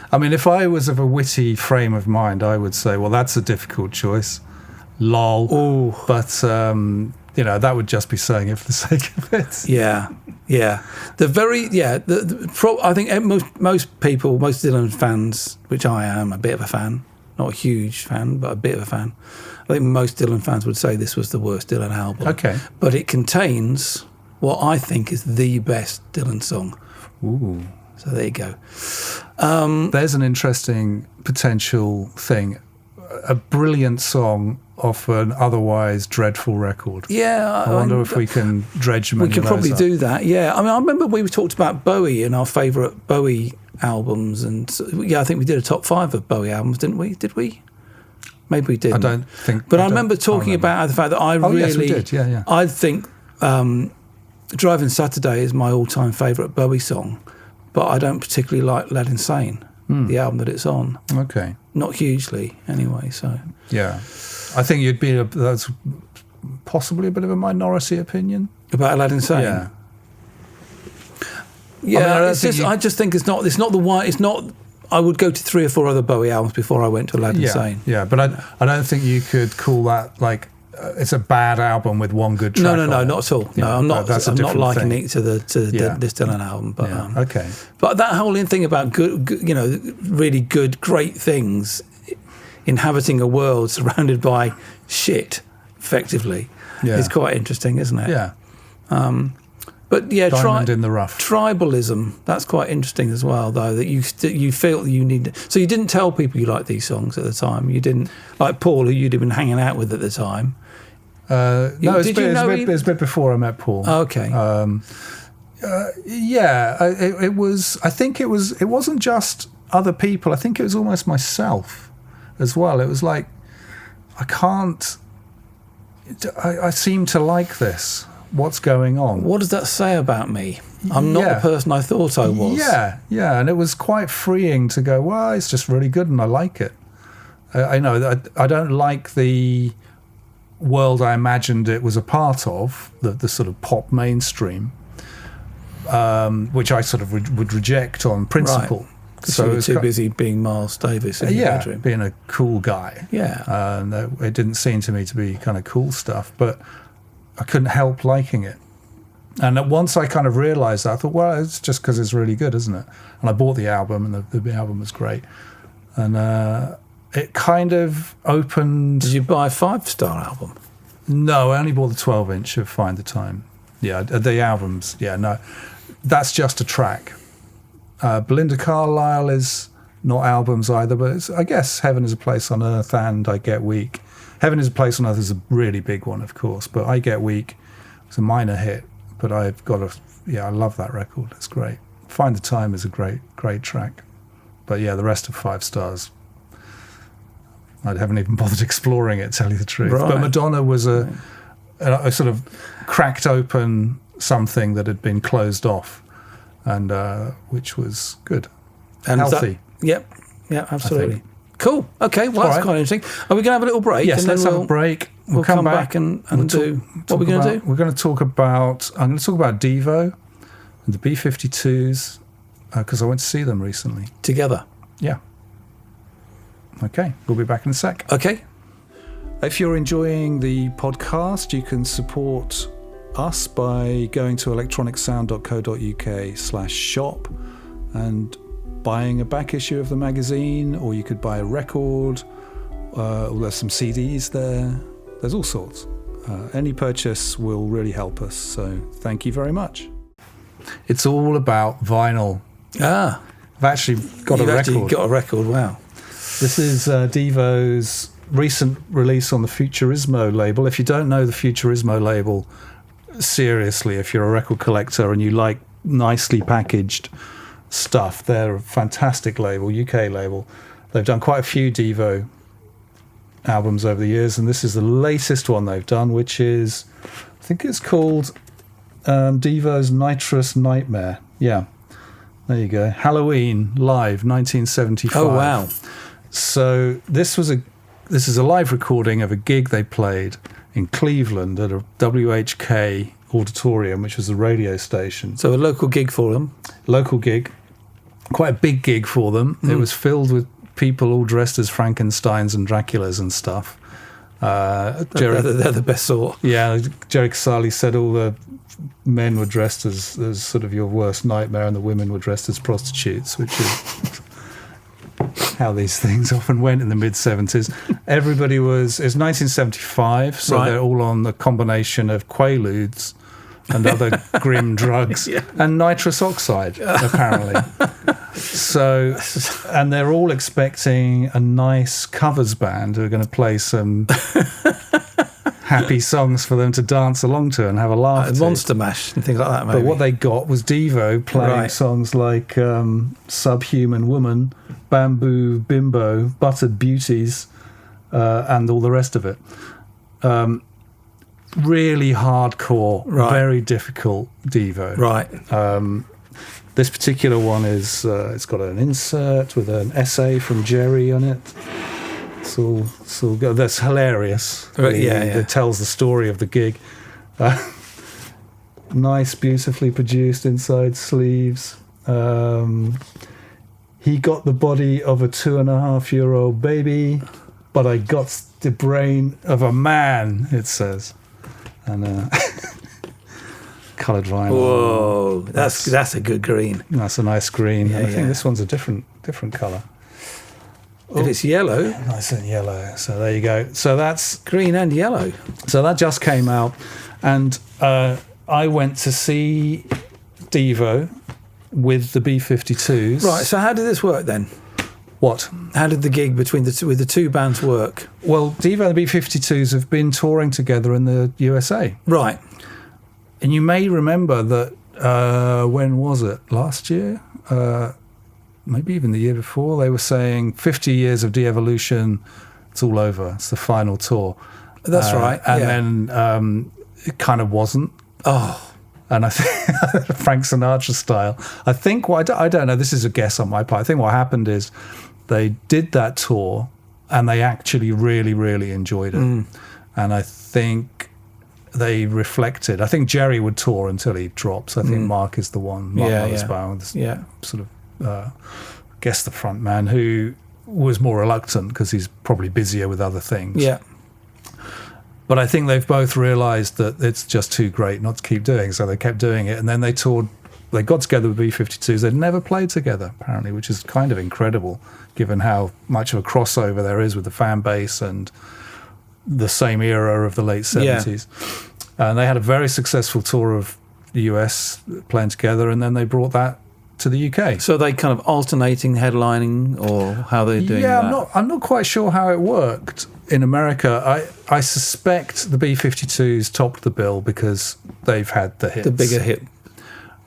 I mean, if I was of a witty frame of mind, I would say, well, that's a difficult choice. Lol. Ooh. But, that would just be saying it for the sake of it. Yeah. I think most people, most Dylan fans, which I am a bit of a fan, not a huge fan, but a bit of a fan, I think most Dylan fans would say this was the worst Dylan album. Okay. But it contains what I think is the best Dylan song. Ooh. So there you go. There's an interesting potential thing. A brilliant song off an otherwise dreadful record. Yeah. I wonder if we can dredge many of those. We could probably do that, yeah. I mean, I remember we talked about Bowie and our favourite Bowie albums, and I think we did a top 5 of Bowie albums, didn't we? Did we? Maybe we didn't. I don't think. But I remember talking about the fact that yes, we did. Yeah. I think Driving Saturday is my all-time favourite Bowie song, but I don't particularly like Led Insane, the album that it's on. Okay. Not hugely, anyway, so. Yeah. I think that's possibly a bit of a minority opinion. About Led Insane? Yeah. Yeah, I just think it's not the one. It's not. I would go to 3 or 4 other Bowie albums before I went to Loud Insane. Yeah, but I don't think you could call that like it's a bad album with one good track. No, not at all. No, I'm not. I'm not likening it to this Dylan album. But okay. But that whole thing about good, really good, great things, inhabiting a world surrounded by shit, effectively, is quite interesting, isn't it? Yeah. But yeah, diamond in the rough. Tribalism, that's quite interesting as well, though, that you feel that you need... So you didn't tell people you liked these songs at the time. You didn't... Like Paul, who you'd have been hanging out with at the time. It's a bit before I met Paul. Oh, okay. It was... I think it wasn't just other people. I think it was almost myself as well. It was like, I seem to like this. What's going on? What does that say about me? I'm not the person I thought I was. Yeah, and it was quite freeing to go, well, it's just really good and I like it. I don't like the world I imagined it was a part of, the sort of pop mainstream, which I sort of would reject on principle. Right. So you were too busy being Miles Davis in your bedroom. Being a cool guy. Yeah. It didn't seem to me to be kind of cool stuff, but I couldn't help liking it. And once I kind of realised that, I thought, well, it's just because it's really good, isn't it? And I bought the album, and the album was great. And it kind of opened... Did you buy a 5-star album? No, I only bought the 12-inch of Find the Time. Yeah, the albums, no. That's just a track. Belinda Carlisle is not albums either, but I guess Heaven is a Place on Earth and I Get Weak. Heaven is a Place on Earth is a really big one, of course, but I Get Weak was a minor hit, but I've got I love that record. It's great. Find the Time is a great track. But yeah, the rest of 5 stars, I haven't even bothered exploring it, to tell you the truth. Right. But Madonna was a sort of cracked open something that had been closed off, and which was good. And healthy. Yeah, absolutely. Cool. Okay. Well, that's quite interesting. Are we going to have a little break? Yes, let's have a break. We'll come back and do... What are we going to do? We're going to talk about... I'm going to talk about Devo and the B-52s because I went to see them recently. Together? Yeah. Okay. We'll be back in a sec. Okay. If you're enjoying the podcast, you can support us by going to electronicsound.co.uk/shop and buying a back issue of the magazine, or you could buy a record, or there's some CDs there. There's all sorts. Any purchase will really help us, so thank you very much. It's all about vinyl. I've actually got a record. You've got a record, wow. This is Devo's recent release on the Futurismo label. If you don't know the Futurismo label, seriously, if you're a record collector and you like nicely packaged stuff, they're a fantastic label, UK label. They've done quite a few Devo albums over the years, and this is the latest one they've done, which is, I think it's called Devo's Nitrous Nightmare. Yeah, there you go. Halloween Live 1975. Oh wow. So this is a live recording of a gig they played in Cleveland at a WHK auditorium, which was a radio station. So a local gig for them. Local gig. Quite a big gig for them. It was filled with people all dressed as Frankensteins and Draculas and stuff. They're the best sort. Yeah, Jerry Casale said all the men were dressed as sort of your worst nightmare and the women were dressed as prostitutes, which is how these things often went in the mid-70s. Everybody it's 1975, so they're all on the combination of Quaaludes and other grim drugs and nitrous oxide, apparently. So, and they're all expecting a nice covers band who are going to play some happy songs for them to dance along to and have a laugh to. Monster Mash and things like that, maybe. But what they got was Devo playing songs like Subhuman Woman, Bamboo Bimbo, Buttered Beauties, and all the rest of it. Really hardcore, very difficult Devo. Right. This particular one is it's got an insert with an essay from Jerry on it. It's all good. That's hilarious. It tells the story of the gig. Nice, beautifully produced inside sleeves. He got the body of a 2.5-year-old baby, but I got the brain of a man, it says. And coloured vinyl. Whoa, that's a good green. That's a nice green. Yeah, I think this one's a different colour. If it's yellow. Nice and yellow. So there you go. So that's green and yellow. So that just came out, and I went to see Devo with the B-52s. Right. So how did this work then? What? How did the gig between with the two bands work? Well, Devo and the B-52s have been touring together in the USA. Right. And you may remember that, when was it? Last year? Maybe even the year before, they were saying 50 years of de-evolution, it's all over. It's the final tour. That's right. And then it kind of wasn't. Oh. And I think Frank Sinatra style. I think I don't know. This is a guess on my part. I think what happened is they did that tour and they actually really, really enjoyed it. And I think they reflected. I think Jerry would tour until he drops. I think Mark is the one. Mark Mothersbaugh, sort of, guess the front man who was more reluctant because he's probably busier with other things. Yeah. But I think they've both realised that it's just too great not to keep doing, so they kept doing it. And then they toured, they got together with B-52s. They'd never played together, apparently, which is kind of incredible, given how much of a crossover there is with the fan base and the same era of the late 70s. And they had a very successful tour of the US playing together, and then they brought that to the UK. So they kind of alternating headlining, or how they're doing that? I'm not quite sure how it worked in America. I suspect the B-52s topped the bill because they've had the hits. The bigger hit.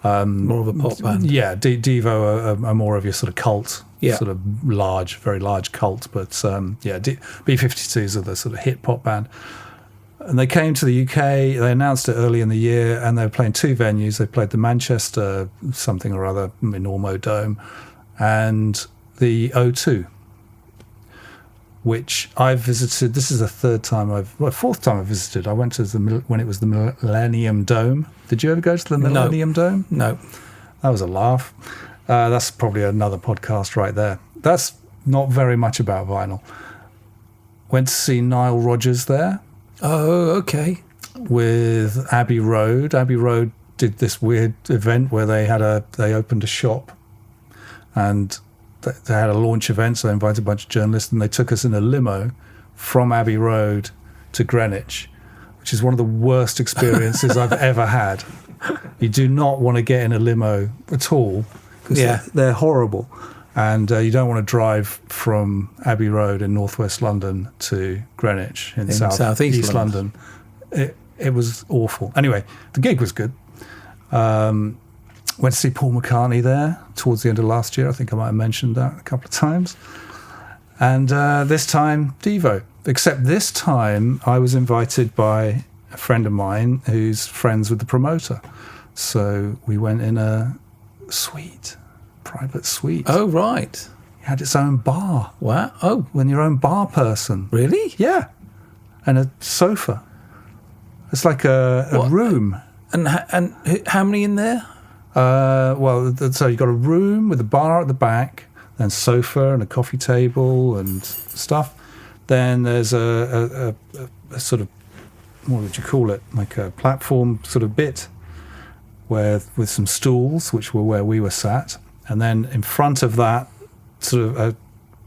More of a pop band. Yeah, Devo are more of your sort of cult, sort of large, very large cult. But B-52s are the sort of hit pop band. And they came to the UK, they announced it early in the year, and they were playing two venues. They played the Manchester something or other, Enormo Dome, and the O2, which I've visited. This is the fourth time I've visited. I went to when it was the Millennium Dome. Did you ever go to the Millennium Dome? No. That was a laugh. That's probably another podcast right there. That's not very much about vinyl. Went to see Nile Rodgers there. Oh, okay. With Abbey Road. Abbey Road did this weird event where they opened a shop, and they had a launch event, so they invited a bunch of journalists, and they took us in a limo from Abbey Road to Greenwich, which is one of the worst experiences I've ever had. You do not want to get in a limo at all, because they're horrible. And you don't want to drive from Abbey Road in northwest London to Greenwich in southeast London. It was awful. Anyway, the gig was good. Went to see Paul McCartney there towards the end of last year. I think I might have mentioned that a couple of times. And this time, Devo. Except this time, I was invited by a friend of mine who's friends with the promoter. So we went in a private suite. Oh, right. It had its own bar. Wow. Oh. When your own bar person. Really? Yeah. And a sofa. It's like a room. And how many in there? So you've got a room with a bar at the back, then sofa and a coffee table and stuff. Then there's a sort of, what would you call it? Like a platform sort of bit with some stools, which were where we were sat. And then in front of that, sort of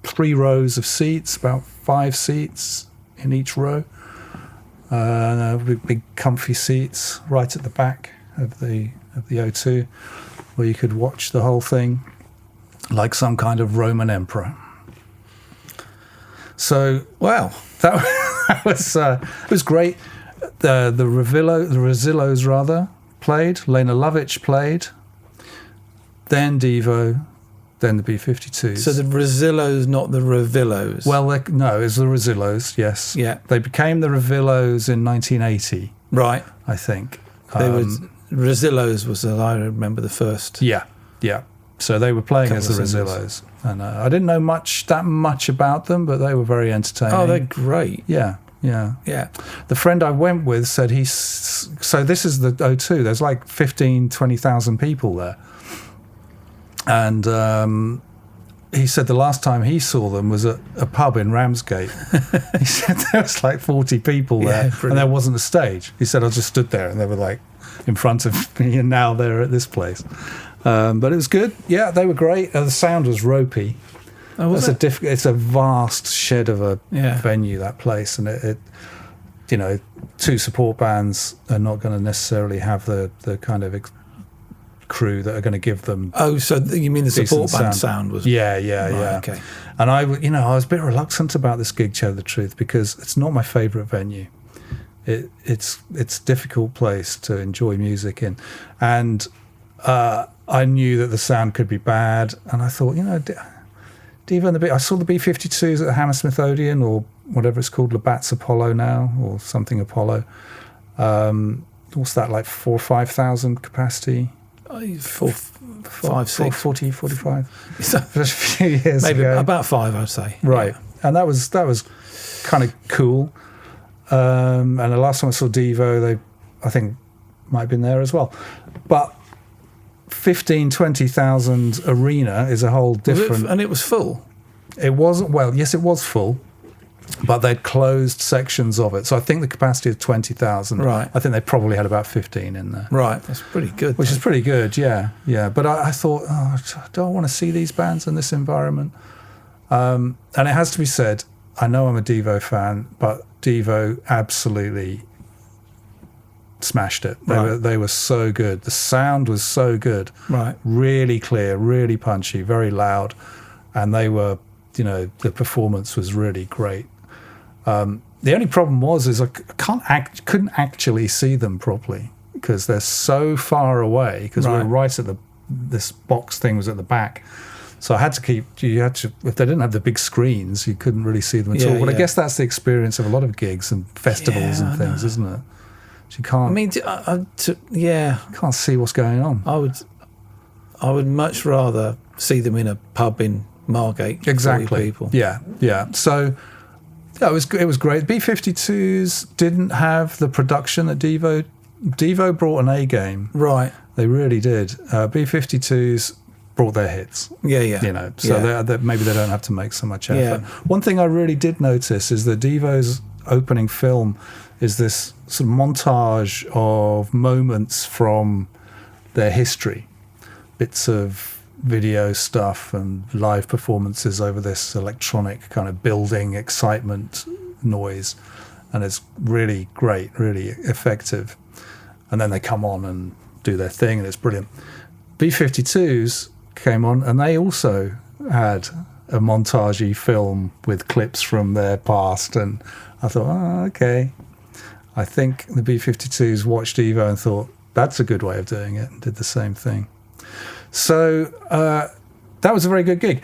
3 rows of seats, about 5 seats in each row. Big comfy seats right at the back of the O2, where you could watch the whole thing like some kind of Roman emperor. So, wow, that was great. The Rosillos rather played. Lena Lovitch played. Then Devo, then the B-52s. So the Rosillos, not the Revillos? Well, no, it's the Rosillos, yes. Yeah. They became the Revillos in 1980. Right. I think. Rosillos was, I remember, the first. Yeah. So they were playing as the Rosillos. And I didn't know that much about them, but they were very entertaining. Oh, they're great. Yeah. Yeah. Yeah. The friend I went with said so this is the O2. There's like 15, 20,000 people there. And he said the last time he saw them was at a pub in Ramsgate. He said there was like 40 people there, and there wasn't a stage. He said I just stood there, and they were like in front of me, and now they're at this place. But it was good. Yeah, they were great. The sound was ropey. Oh, It's a vast shed of a venue, that place, and it two support bands are not going to necessarily have the kind of crew that are going to give them. Oh, so you mean the support band sound was? Yeah. Okay. And I was a bit reluctant about this gig, to tell the truth, because it's not my favourite venue. It's a difficult place to enjoy music in, and I knew that the sound could be bad, and I thought, Devo and I saw the B-52s at the Hammersmith Odeon, or whatever it's called, Labatt's Apollo now, or something Apollo. What's that, like 4,000 or 5,000 capacity? 40, 45. Just a few years maybe ago. About 5, I'd say. Right, and that was kind of cool. And the last time I saw Devo, I think might have been there as well. But 15, 20,000 arena is a whole different... And it was full? It wasn't, well, yes, it was full, but they'd closed sections of it. So I think the capacity is 20,000. Right. I think they probably had about 15 in there. Right, that's pretty good. Which is pretty good, yeah. But I thought, do I want to see these bands in this environment? And it has to be said, I know I'm a Devo fan, but Devo absolutely smashed it. They were so good. The sound was so good. Right. Really clear, really punchy, very loud. And they were, the performance was really great. The only problem is I couldn't actually see them properly because they're so far away, because we were right at this box thing was at the back. So I had to if they didn't have the big screens, you couldn't really see them at all. But I guess that's the experience of a lot of gigs and festivals and things, isn't it? So you can't. Can't see what's going on. I would much rather see them in a pub in Margate. Exactly. People. Yeah. So it was great. B-52s didn't have the production that Devo brought an A game. Right. They really did. B-52s brought their hits. Yeah. So maybe they don't have to make so much effort. Yeah. One thing I really did notice is that Devo's opening film is this sort of montage of moments from their history, bits of video stuff and live performances over this electronic kind of building excitement noise, and it's really great, really effective. And then they come on and do their thing, and it's brilliant. B-52s came on, and they also had a montagey film with clips from their past, and I thought, okay. I think the B-52s watched Devo and thought, that's a good way of doing it, and did the same thing. So that was a very good gig.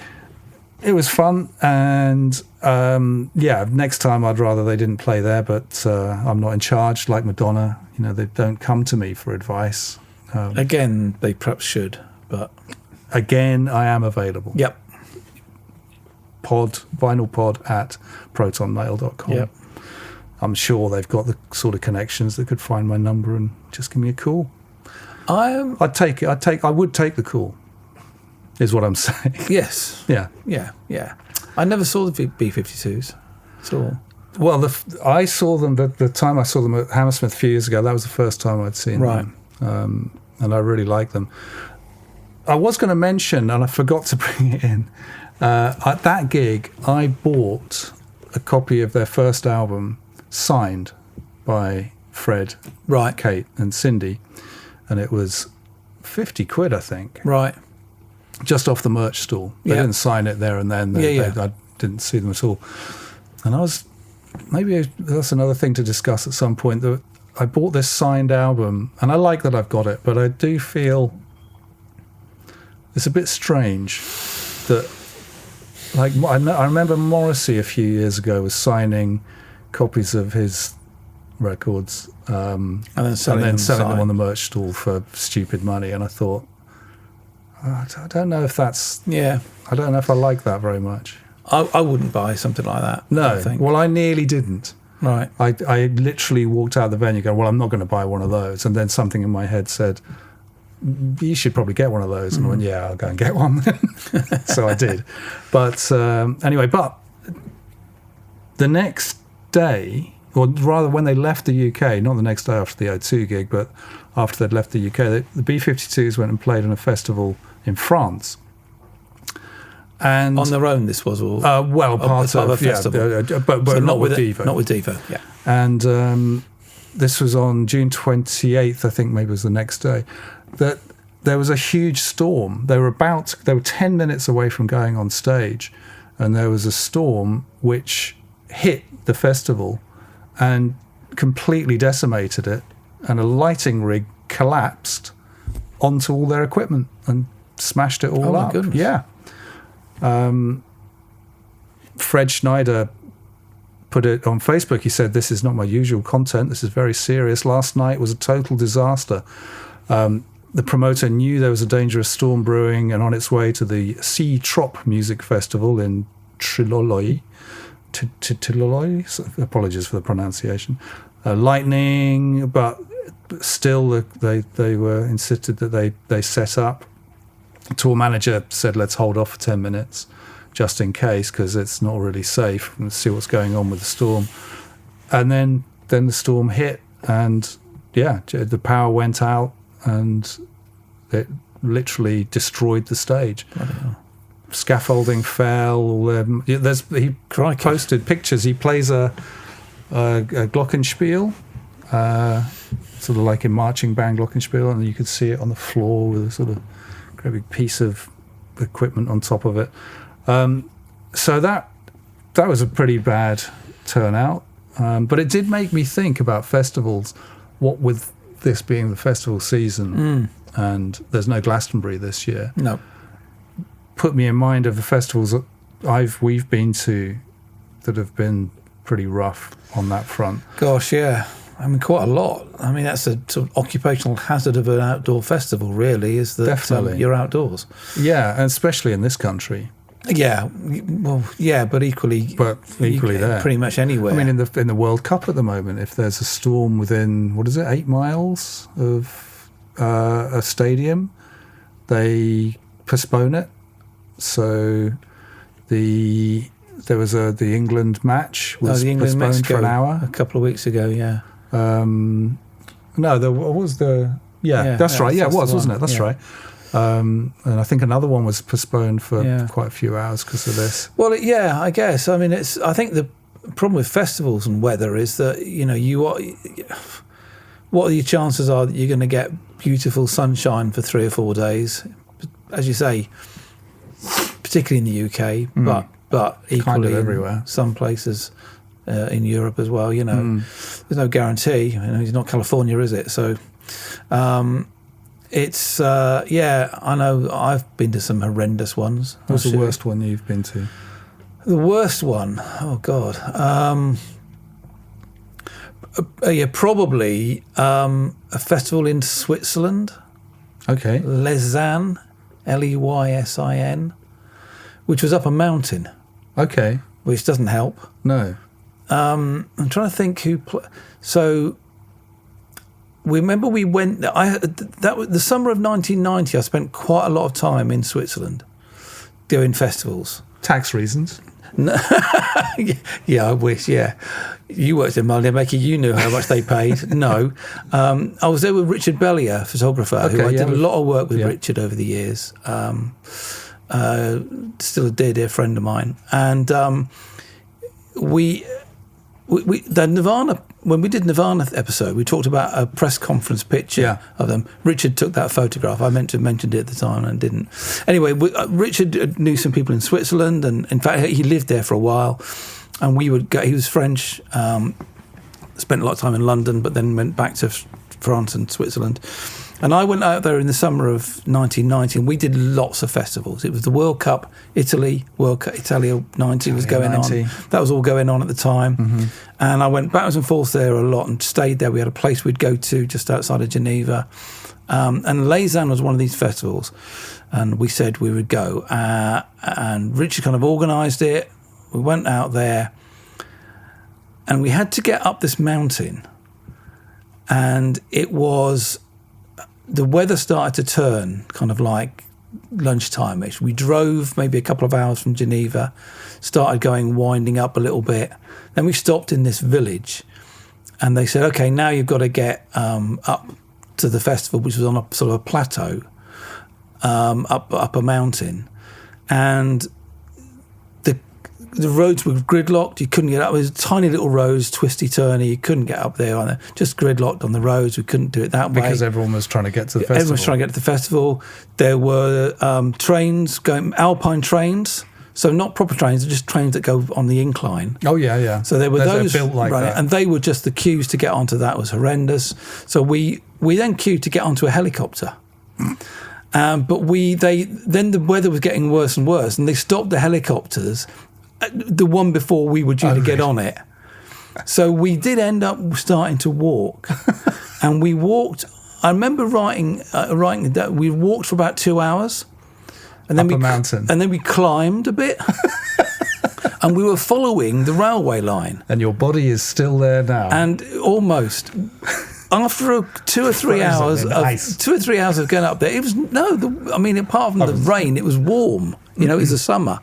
It was fun, and next time I'd rather they didn't play there, but I'm not in charge, like Madonna. They don't come to me for advice. Again, they perhaps should, but... Again, I am available. Yep. Vinylpod at protonmail.com. Yep. I'm sure they've got the sort of connections that could find my number and just give me a call. I'd take it. I would take the call, is what I'm saying. Yes. Yeah. I never saw the B-52s at all. Well, I saw them the time I saw them at Hammersmith a few years ago. That was the first time I'd seen them. And I really like them. I was going to mention, and I forgot to bring it in, at that gig, I bought a copy of their first album signed by Fred, Kate and Cindy, and it was 50 quid, I think. Right. Just off the merch stall. They didn't sign it there and then. I didn't see them at all. And maybe that's another thing to discuss at some point, that I bought this signed album, and I like that I've got it, but I do feel it's a bit strange that, like, I remember Morrissey a few years ago was signing copies of his records and then selling them on the merch stall for stupid money, and I thought, I don't know if that's... Yeah. I don't know if I like that very much. I wouldn't buy something like that. No. I think. Well, I nearly didn't. Right. I literally walked out of the venue going, well, I'm not going to buy one of those. And then something in my head said, you should probably get one of those. And I went, yeah, I'll go and get one. So I did. But anyway, but the next day, or rather when they left the UK, not the next day after the O2 gig, but after they'd left the UK, the B-52s went and played on a festival in France. And on their own, this was all. Part of a festival, but so not with Devo. Not with Devo, yeah. And this was on June 28th, I think maybe was the next day. That there was a huge storm. They were 10 minutes away from going on stage, and there was a storm which hit the festival and completely decimated it, and a lighting rig collapsed onto all their equipment and smashed it all up. My goodness. Yeah. Fred Schneider put it on Facebook. He said, "This is not my usual content. This is very serious. Last night was a total disaster. The promoter knew there was a dangerous storm brewing and on its way to the Sea Trop Music Festival in Treloloi. Apologies for the pronunciation. Lightning, but still they were insisted that they set up. The tour manager said, let's hold off for 10 minutes just in case, because it's not really safe. Let's see what's going on with the storm. And then the storm hit, and the power went out, and it literally destroyed the stage. Scaffolding fell. He posted pictures. He plays a glockenspiel, sort of like a marching band glockenspiel, and you could see it on the floor with a sort of great big piece of equipment on top of it. So that was a pretty bad turnout. But it did make me think about festivals. What with this being the festival season, and there's no Glastonbury this year. No. Put me in mind of the festivals that we've been to that have been pretty rough on that front. Gosh, yeah. I mean, quite a lot. I mean, that's a sort of occupational hazard of an outdoor festival, really, is that you're outdoors. Yeah, and especially in this country. Yeah, well, yeah, but equally there. Pretty much anywhere. I mean, in the World Cup at the moment, if there's a storm within, 8 miles of a stadium, they postpone it. So the England match was postponed for an hour. A couple of weeks ago, yeah. No, there was that's right. Yeah, it was, wasn't it? That's right. And I think another one was postponed for quite a few hours because of this. Well, yeah, I guess. I mean, I think the problem with festivals and weather is that, what are your chances are that you're going to get beautiful sunshine for 3 or 4 days? As you say, particularly in the UK, but equally kind of everywhere. Some places in Europe as well. There's no guarantee. It's not California, is it? So it's I know I've been to some horrendous ones. What's the worst one you've been to? The worst one? Oh God. Probably a festival in Switzerland. Okay. Leysin, Leysin, which was up a mountain. Okay. Which doesn't help. No. I'm trying to think who. So remember we went. That was the summer of 1990. I spent quite a lot of time in Switzerland doing festivals. Tax reasons. No. Yeah, I wish. Yeah, you worked in Mulliamaker. You knew how much they paid. No, I was there with Richard Bellier, photographer, who I did a lot of work with Richard over the years. Still a dear friend of mine, and the Nirvana, when we did Nirvana episode, we talked about a press conference picture of them. Richard took that photograph. I meant to have mentioned it at the time and didn't. Anyway, Richard knew some people in Switzerland, and in fact he lived there for a while, and we would go. He was French, spent a lot of time in London, but then went back to France and Switzerland. And I went out there in the summer of 1990, and we did lots of festivals. It was the World Cup, Italia 90 was going on. That was all going on at the time. Mm-hmm. And I went backwards and forth there a lot and stayed there. We had a place we'd go to just outside of Geneva. And Leysin was one of these festivals. And we said we would go. And Richard kind of organised it. We went out there. And we had to get up this mountain, and it was, the weather started to turn kind of like lunchtime-ish. We drove maybe a couple of hours from Geneva, started winding up a little bit. Then we stopped in this village, and they said, okay, now you've got to get up to the festival, which was on a sort of a plateau, up a mountain. And the roads were gridlocked. You couldn't get up. It was tiny little roads, twisty-turny. You couldn't get up there. Just gridlocked on the roads. We couldn't do it that way. Because everyone was trying to get to the festival. Everyone was trying to get to the festival. There were trains going, alpine trains. So not proper trains, just trains that go on the incline. Oh, yeah. So there were those built like that. And they were just, the queues to get onto that was horrendous. So we then queued to get onto a helicopter. But then the weather was getting worse and worse, and they stopped the helicopters, the one before we were due to get on it. So we did end up starting to walk, and we walked. I remember writing that we walked for about 2 hours, and then up a mountain, and then we climbed a bit, and we were following the railway line. And your body is still there now. And almost after 2 or 3 hours of going up there, it was apart from the rain, it was warm. It was the summer.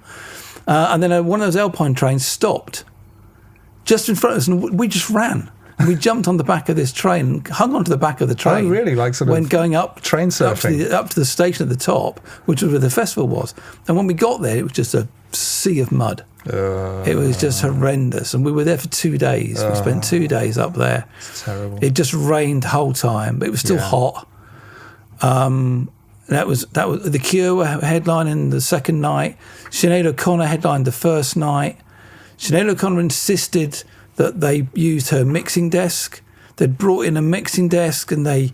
And then one of those alpine trains stopped just in front of us, and we just ran. And we jumped on the back of this train, hung onto the back of the train. Oh, really? Like sort of when going up train surfing up to the station at the top, which was where the festival was. And when we got there, it was just a sea of mud. It was just horrendous, and we were there for 2 days. We spent 2 days up there. It's terrible. It just rained the whole time, but it was still hot. That was The Cure were headlining the second night. Sinead O'Connor headlined the first night. Sinead O'Connor insisted that they used her mixing desk. They'd brought in a mixing desk, and I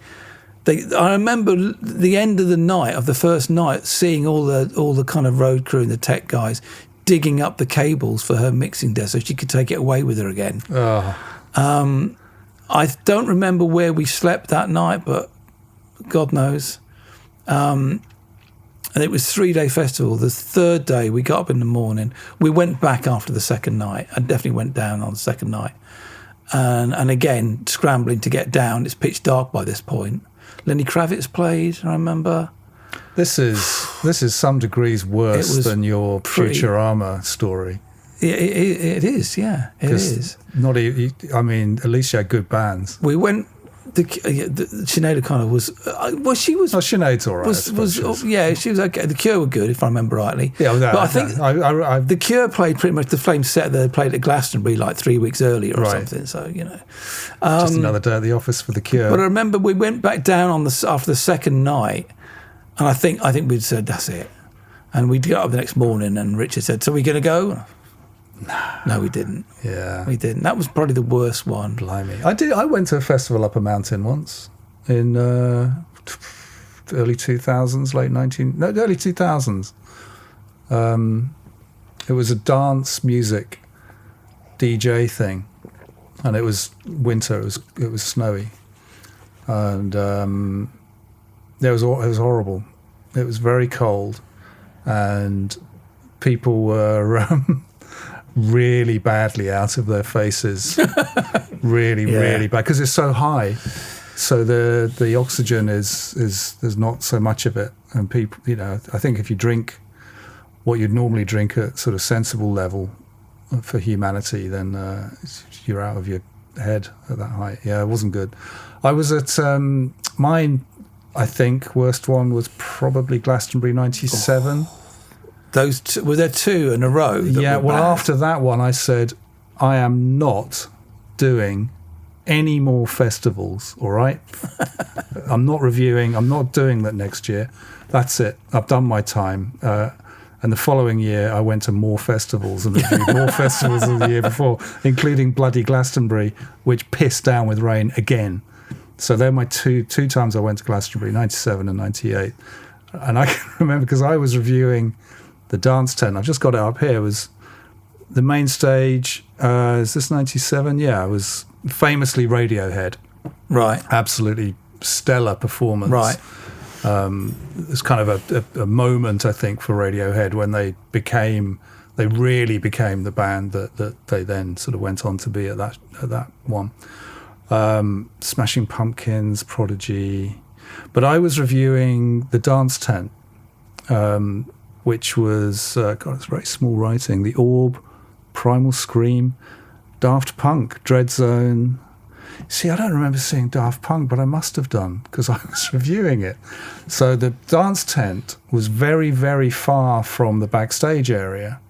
remember the end of the night, of the first night, seeing all the kind of road crew and the tech guys digging up the cables for her mixing desk so she could take it away with her again. I don't remember where we slept that night, but God knows. And it was a 3-day festival. The third day, we got up in the morning. We went back after the second night. I definitely went down on the second night. And again, scrambling to get down. It's pitch dark by this point. Lenny Kravitz played, I remember. This is some degrees worse than your Futurama story. It is, yeah. It is. At least you had good bands. We went. Sinead O'Connor was. She was. Oh, Sinead's all right. She was okay. The Cure were good, if I remember rightly. Yeah, but I think the Cure played pretty much the same set they played at Glastonbury like 3 weeks earlier or something. So just another day at the office for the Cure. But I remember we went back down after the second night, and I think we'd said that's it, and we'd get up the next morning, and Richard said, "So we're going to go?" No, we didn't. Yeah, we didn't. That was probably the worst one. Blimey, I went to a festival up a mountain once in early 2000s, early 2000s. It was a dance music DJ thing, and it was winter. It was snowy, and it was horrible. It was very cold, and people were really badly out of their faces, really bad, because it's so high. So the oxygen is there's not so much of it, and people, I think if you drink what you'd normally drink at sort of sensible level for humanity, then you're out of your head at that height. Yeah, it wasn't good. I was at mine. I think worst one was probably Glastonbury '97. Those were there 2 in a row? Yeah. Well, after that one, I said, I am not doing any more festivals. All right, I'm not reviewing. I'm not doing that next year. That's it. I've done my time. And the following year, I went to more festivals and reviewed more festivals than the year before, including bloody Glastonbury, which pissed down with rain again. So they're my two times I went to Glastonbury, 97 and 98. And I can remember because I was reviewing the dance tent. I've just got it up here. It was the main stage. Is this 97? Yeah, it was famously Radiohead. Right. Absolutely stellar performance. Right. It's kind of a moment, I think, for Radiohead when they became they really became the band that they then sort of went on to be at that one. Smashing Pumpkins, Prodigy. But I was reviewing The Dance Tent, which was, it's very small writing, The Orb, Primal Scream, Daft Punk, Dread Zone. See, I don't remember seeing Daft Punk, but I must have done because I was reviewing it. So the Dance Tent was very, very far from the backstage area.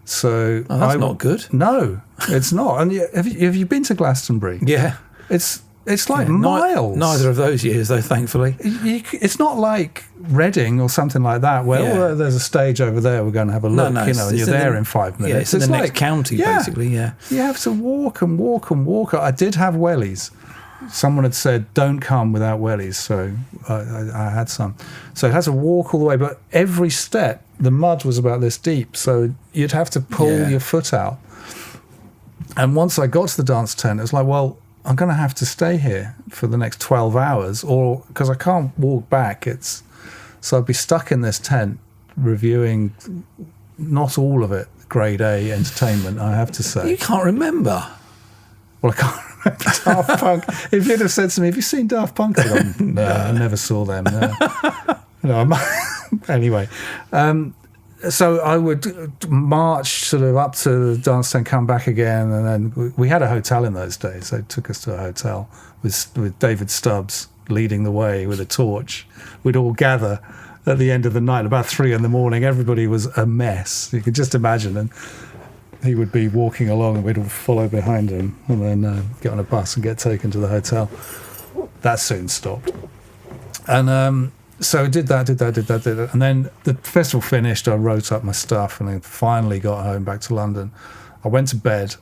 So that's not good. No, it's not. And have you been to Glastonbury? Yeah. It's like miles. Neither of those years, though, thankfully. It's not like Reading or something like that, where there's a stage over there, we're going to have a look, and you're there in 5 minutes. Yeah, it's in the next county, basically, yeah. You have to walk and walk and walk. I did have wellies. Someone had said, don't come without wellies, so I had some. So it has to walk all the way, but every step, the mud was about this deep, so you'd have to pull your foot out. And once I got to the Dance Tent, it was like, well, I'm going to have to stay here for the next 12 hours, or because I can't walk back. So I'd be stuck in this tent reviewing, not all of it, grade A entertainment, I have to say. You can't remember. Well, I can't remember Daft Punk. If you'd have said to me, have you seen Daft Punk? I'd gone, no, I never saw them. No. Anyway. So I would march sort of up to the dance tent, come back again, and then we had a hotel in those days. They took us to a hotel with David Stubbs leading the way with a torch. We'd all gather at the end of the night, about 3 a.m. Everybody was a mess. You could just imagine. And he would be walking along, and we'd all follow behind him, and then get on a bus and get taken to the hotel. That soon stopped. And so I did that. And then the festival finished, I wrote up my stuff, and then finally got home back to London. I went to bed,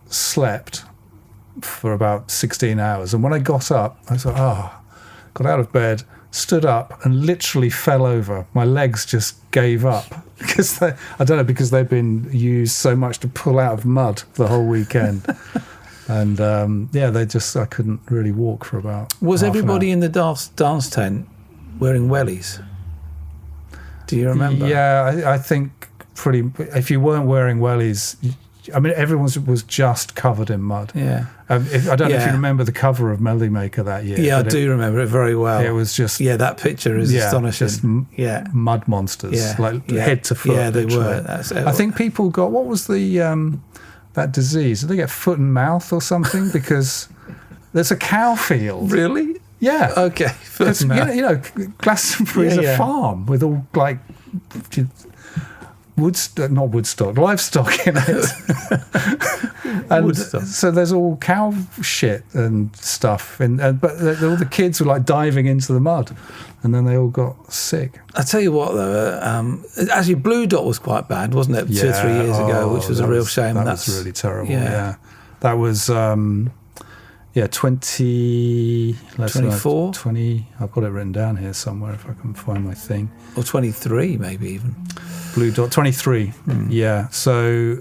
slept for about 16 hours. And when I got up, I thought, got out of bed, stood up, and literally fell over. My legs just gave up. Because because they've been used so much to pull out of mud the whole weekend. And I couldn't really walk for about Was half an everybody hour. in the dance tent wearing wellies? Do you remember? Yeah, I think if you weren't wearing wellies, I mean, everyone was just covered in mud. Yeah. I don't know if you remember the cover of Melody Maker that year. Yeah, I do remember it very well. It was just... Yeah, that picture is astonishing. Just mud monsters, head to foot. Yeah, they literally. were. I think people got... What was the that disease? Did they get foot and mouth or something? Because there's a cow field. Really? Yeah. Okay. Glastonbury is a farm with all like livestock in it. And Woodstock. so there's all cow shit and stuff, but all the kids were like diving into the mud, and then they all got sick. I tell you what, though, actually, Blue Dot was quite bad, wasn't it? 2 or 3 years ago, which was a real shame. That's really terrible. Yeah, that was 24. 20. I've got it written down here somewhere if I can find my thing. Or 23, maybe even. Blue Dot 23. Yeah. So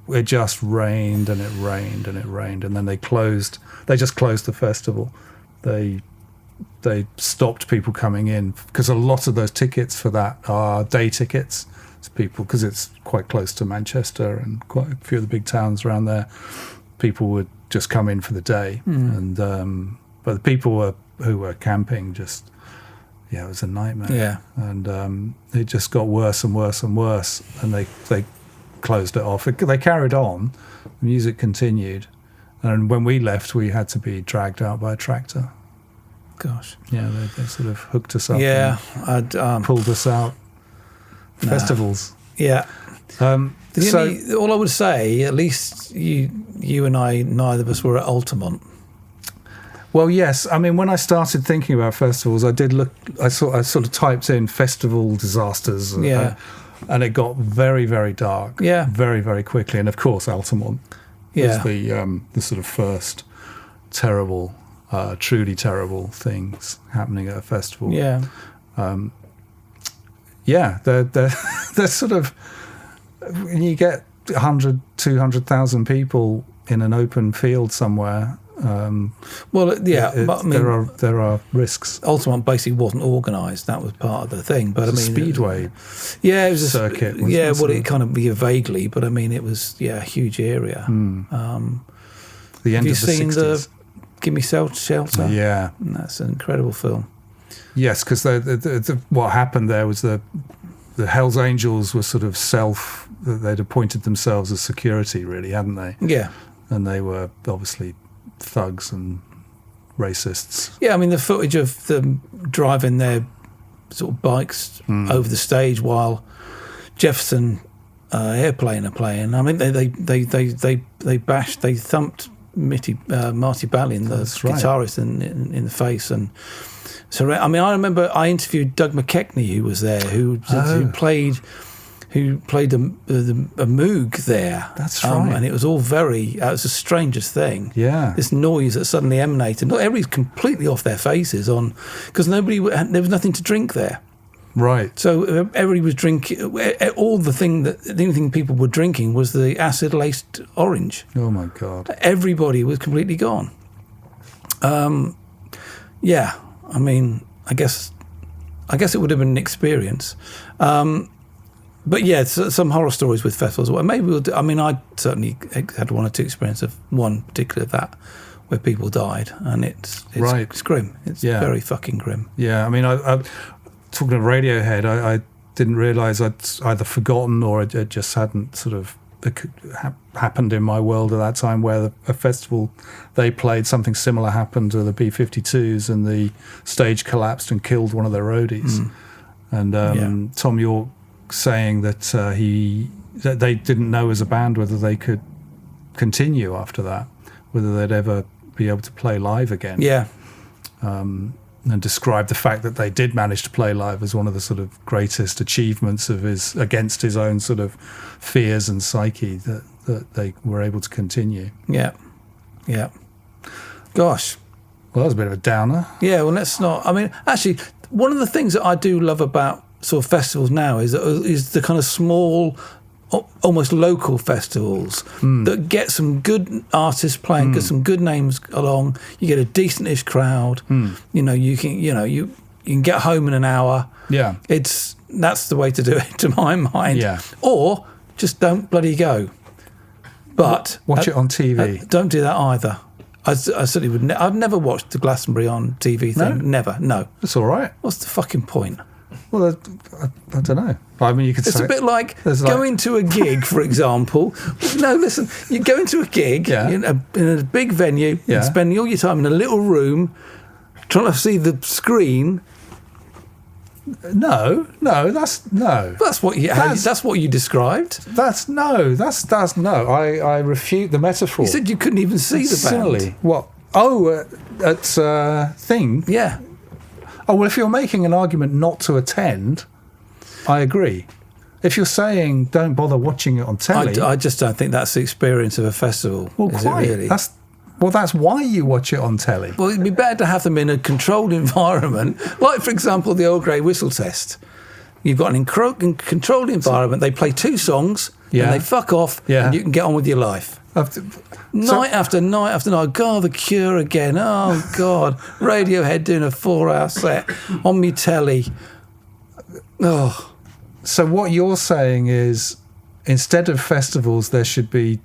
it just rained and it rained and it rained, and then they just closed the festival. They stopped people coming in because a lot of those tickets for that are day tickets. It's people, because it's quite close to Manchester and quite a few of the big towns around there. People would just come in for the day, and but the people who were camping just. Yeah, it was a nightmare. Yeah. And it just got worse and worse and worse. And they closed it off. They carried on. The music continued. And when we left, we had to be dragged out by a tractor. Gosh. Yeah, they sort of hooked us up. Yeah. And pulled us out. Festivals. Yeah. All I would say, at least you and I, neither of us were at Altamont. Well, yes. I mean, when I started thinking about festivals, I did look. I sort of typed in festival disasters. And it got very, very dark. Yeah. Very, very quickly. And of course, Altamont was the sort of first terrible, truly terrible things happening at a festival. Yeah. They're sort of. When you get 100, 200,000 people in an open field somewhere. Well, yeah, but I mean, there are risks. Altamont basically wasn't organised. That was part of the thing. But I mean, Speedway. Yeah, it was circuit. It kind of vaguely, but I mean, it was a huge area. The end Have you of the seen 60s. Give Me Shelter? Yeah, And that's an incredible film. yes, because what happened there was the Hells Angels were sort of they'd appointed themselves as security, really, hadn't they? Yeah. And they were obviously thugs and racists. Yeah, I mean, the footage of them driving their sort of bikes over the stage while Jefferson Airplane are playing. I mean, they thumped Marty Balin, the guitarist, in the face. And so, I mean, I remember I interviewed Doug McKechnie, who was there, who played a moog there. That's right. And it was all it was the strangest thing. Yeah. This noise that suddenly emanated. Not everybody's completely off their faces because there was nothing to drink there. Right. So everybody was drinking. The only thing people were drinking was the acid-laced orange. Oh my God. Everybody was completely gone. Yeah. I mean, I guess it would have been an experience. But yeah, some horror stories with festivals. Well, maybe we'll do. I mean, I certainly had one or two experiences of one particular that where people died, and it's grim. It's very fucking grim. Yeah, I mean, I talking of Radiohead, I didn't realise I'd either forgotten or it just hadn't sort of happened in my world at that time, where a festival they played, something similar happened to the B-52s, and the stage collapsed and killed one of their roadies. And Tom York saying that that they didn't know as a band whether they could continue after that, whether they'd ever be able to play live again. Yeah. And described the fact that they did manage to play live as one of the sort of greatest achievements of against his own sort of fears and psyche, that they were able to continue. Yeah. Yeah. Gosh. Well, that was a bit of a downer. Yeah, well, let's not. I mean, actually, one of the things that I do love about sort of festivals now is the kind of small, almost local festivals that get some good artists playing, get some good names along. You get a decentish crowd. You can get home in an hour. Yeah, that's the way to do it, to my mind. Yeah, or just don't bloody go. But watch it on TV. Don't do that either. I certainly would. I've never watched the Glastonbury on TV thing. No? Never. No. That's all right. What's the fucking point? Well, I don't know. I mean, you could. It's say a bit like going to a gig, for example. No, listen, you go into a gig in a big venue and spending all your time in a little room trying to see the screen. No, that's no. That's what you described. That's no. I refute the metaphor. You said you couldn't even see the band. Silly. What? Oh, at thing. Yeah. Oh, well, if you're making an argument not to attend, I agree. If you're saying don't bother watching it on telly... I just don't think that's the experience of a festival. Well, is quite. It really? That's why you watch it on telly. Well, it'd be better to have them in a controlled environment. Like, for example, the Old Grey Whistle Test. You've got an controlled environment. They play two songs, and they fuck off, and you can get on with your life. Night after night after night. God, The Cure again. Oh, God. Radiohead doing a 4-hour set on me telly. Oh. So what you're saying is, instead of festivals, there should be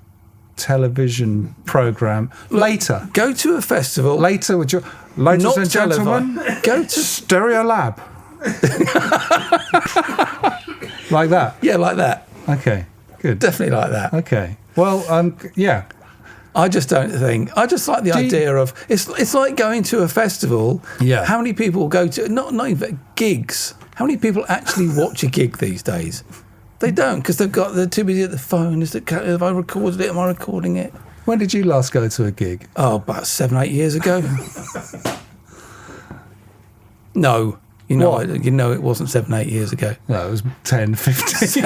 television program later. Go to a festival. Later with your... Ladies and gentlemen, go to... Stereo Lab. Like that? Yeah, like that. Okay, good. Definitely like that. Okay. Well, yeah. I just don't think. I just like the idea of it's like going to a festival. Yeah. How many people go to not even gigs? How many people actually watch a gig these days? They don't, because they're too busy at the phone. Have I recorded it? Am I recording it? When did you last go to a gig? Oh, about 7-8 years ago. No. You know it wasn't 7-8 years ago. No, it was 10, 15.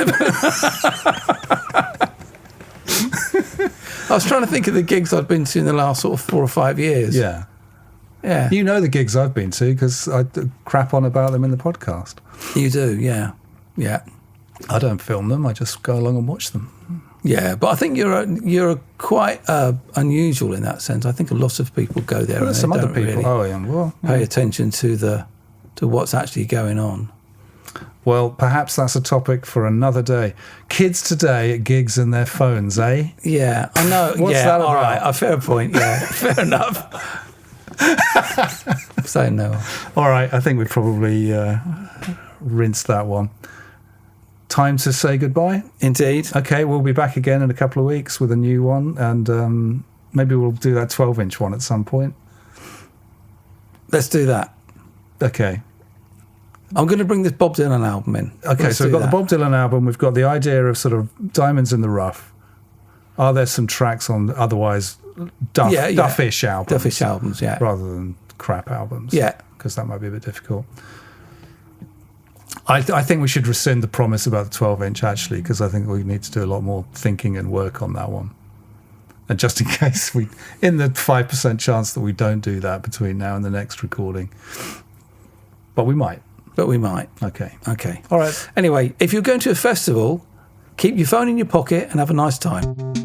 I was trying to think of the gigs I've been to in the last sort of 4 or 5 years. Yeah. Yeah. You know the gigs I've been to because I crap on about them in the podcast. You do, yeah. Yeah. I don't film them. I just go along and watch them. Yeah, but I think you're quite unusual in that sense. I think a lot of people go there. Well, and some they other don't people. really Oh, yeah. Well, pay attention to what's actually going on. Well, perhaps that's a topic for another day. Kids today at gigs and their phones, eh? Yeah, I know. What's yeah, that all about? right. A fair point. Yeah, fair enough. Say no. All right, I think we probably rinsed that one. Time to say goodbye? Indeed. Okay, we'll be back again in a couple of weeks with a new one, and maybe we'll do that 12-inch one at some point. Let's do that. Okay. I'm going to bring this Bob Dylan album in. Okay, Let's so we've do got the Bob Dylan album. We've got the idea of sort of diamonds in the rough. Are there some tracks on otherwise duffish albums? Duffish albums, yeah. Rather than crap albums. Yeah. Because that might be a bit difficult. I think we should rescind the promise about the 12-inch, actually, because I think we need to do a lot more thinking and work on that one. And just in case in the 5% chance that we don't do that between now and the next recording. But we might. Okay. All right. Anyway, if you're going to a festival, keep your phone in your pocket and have a nice time.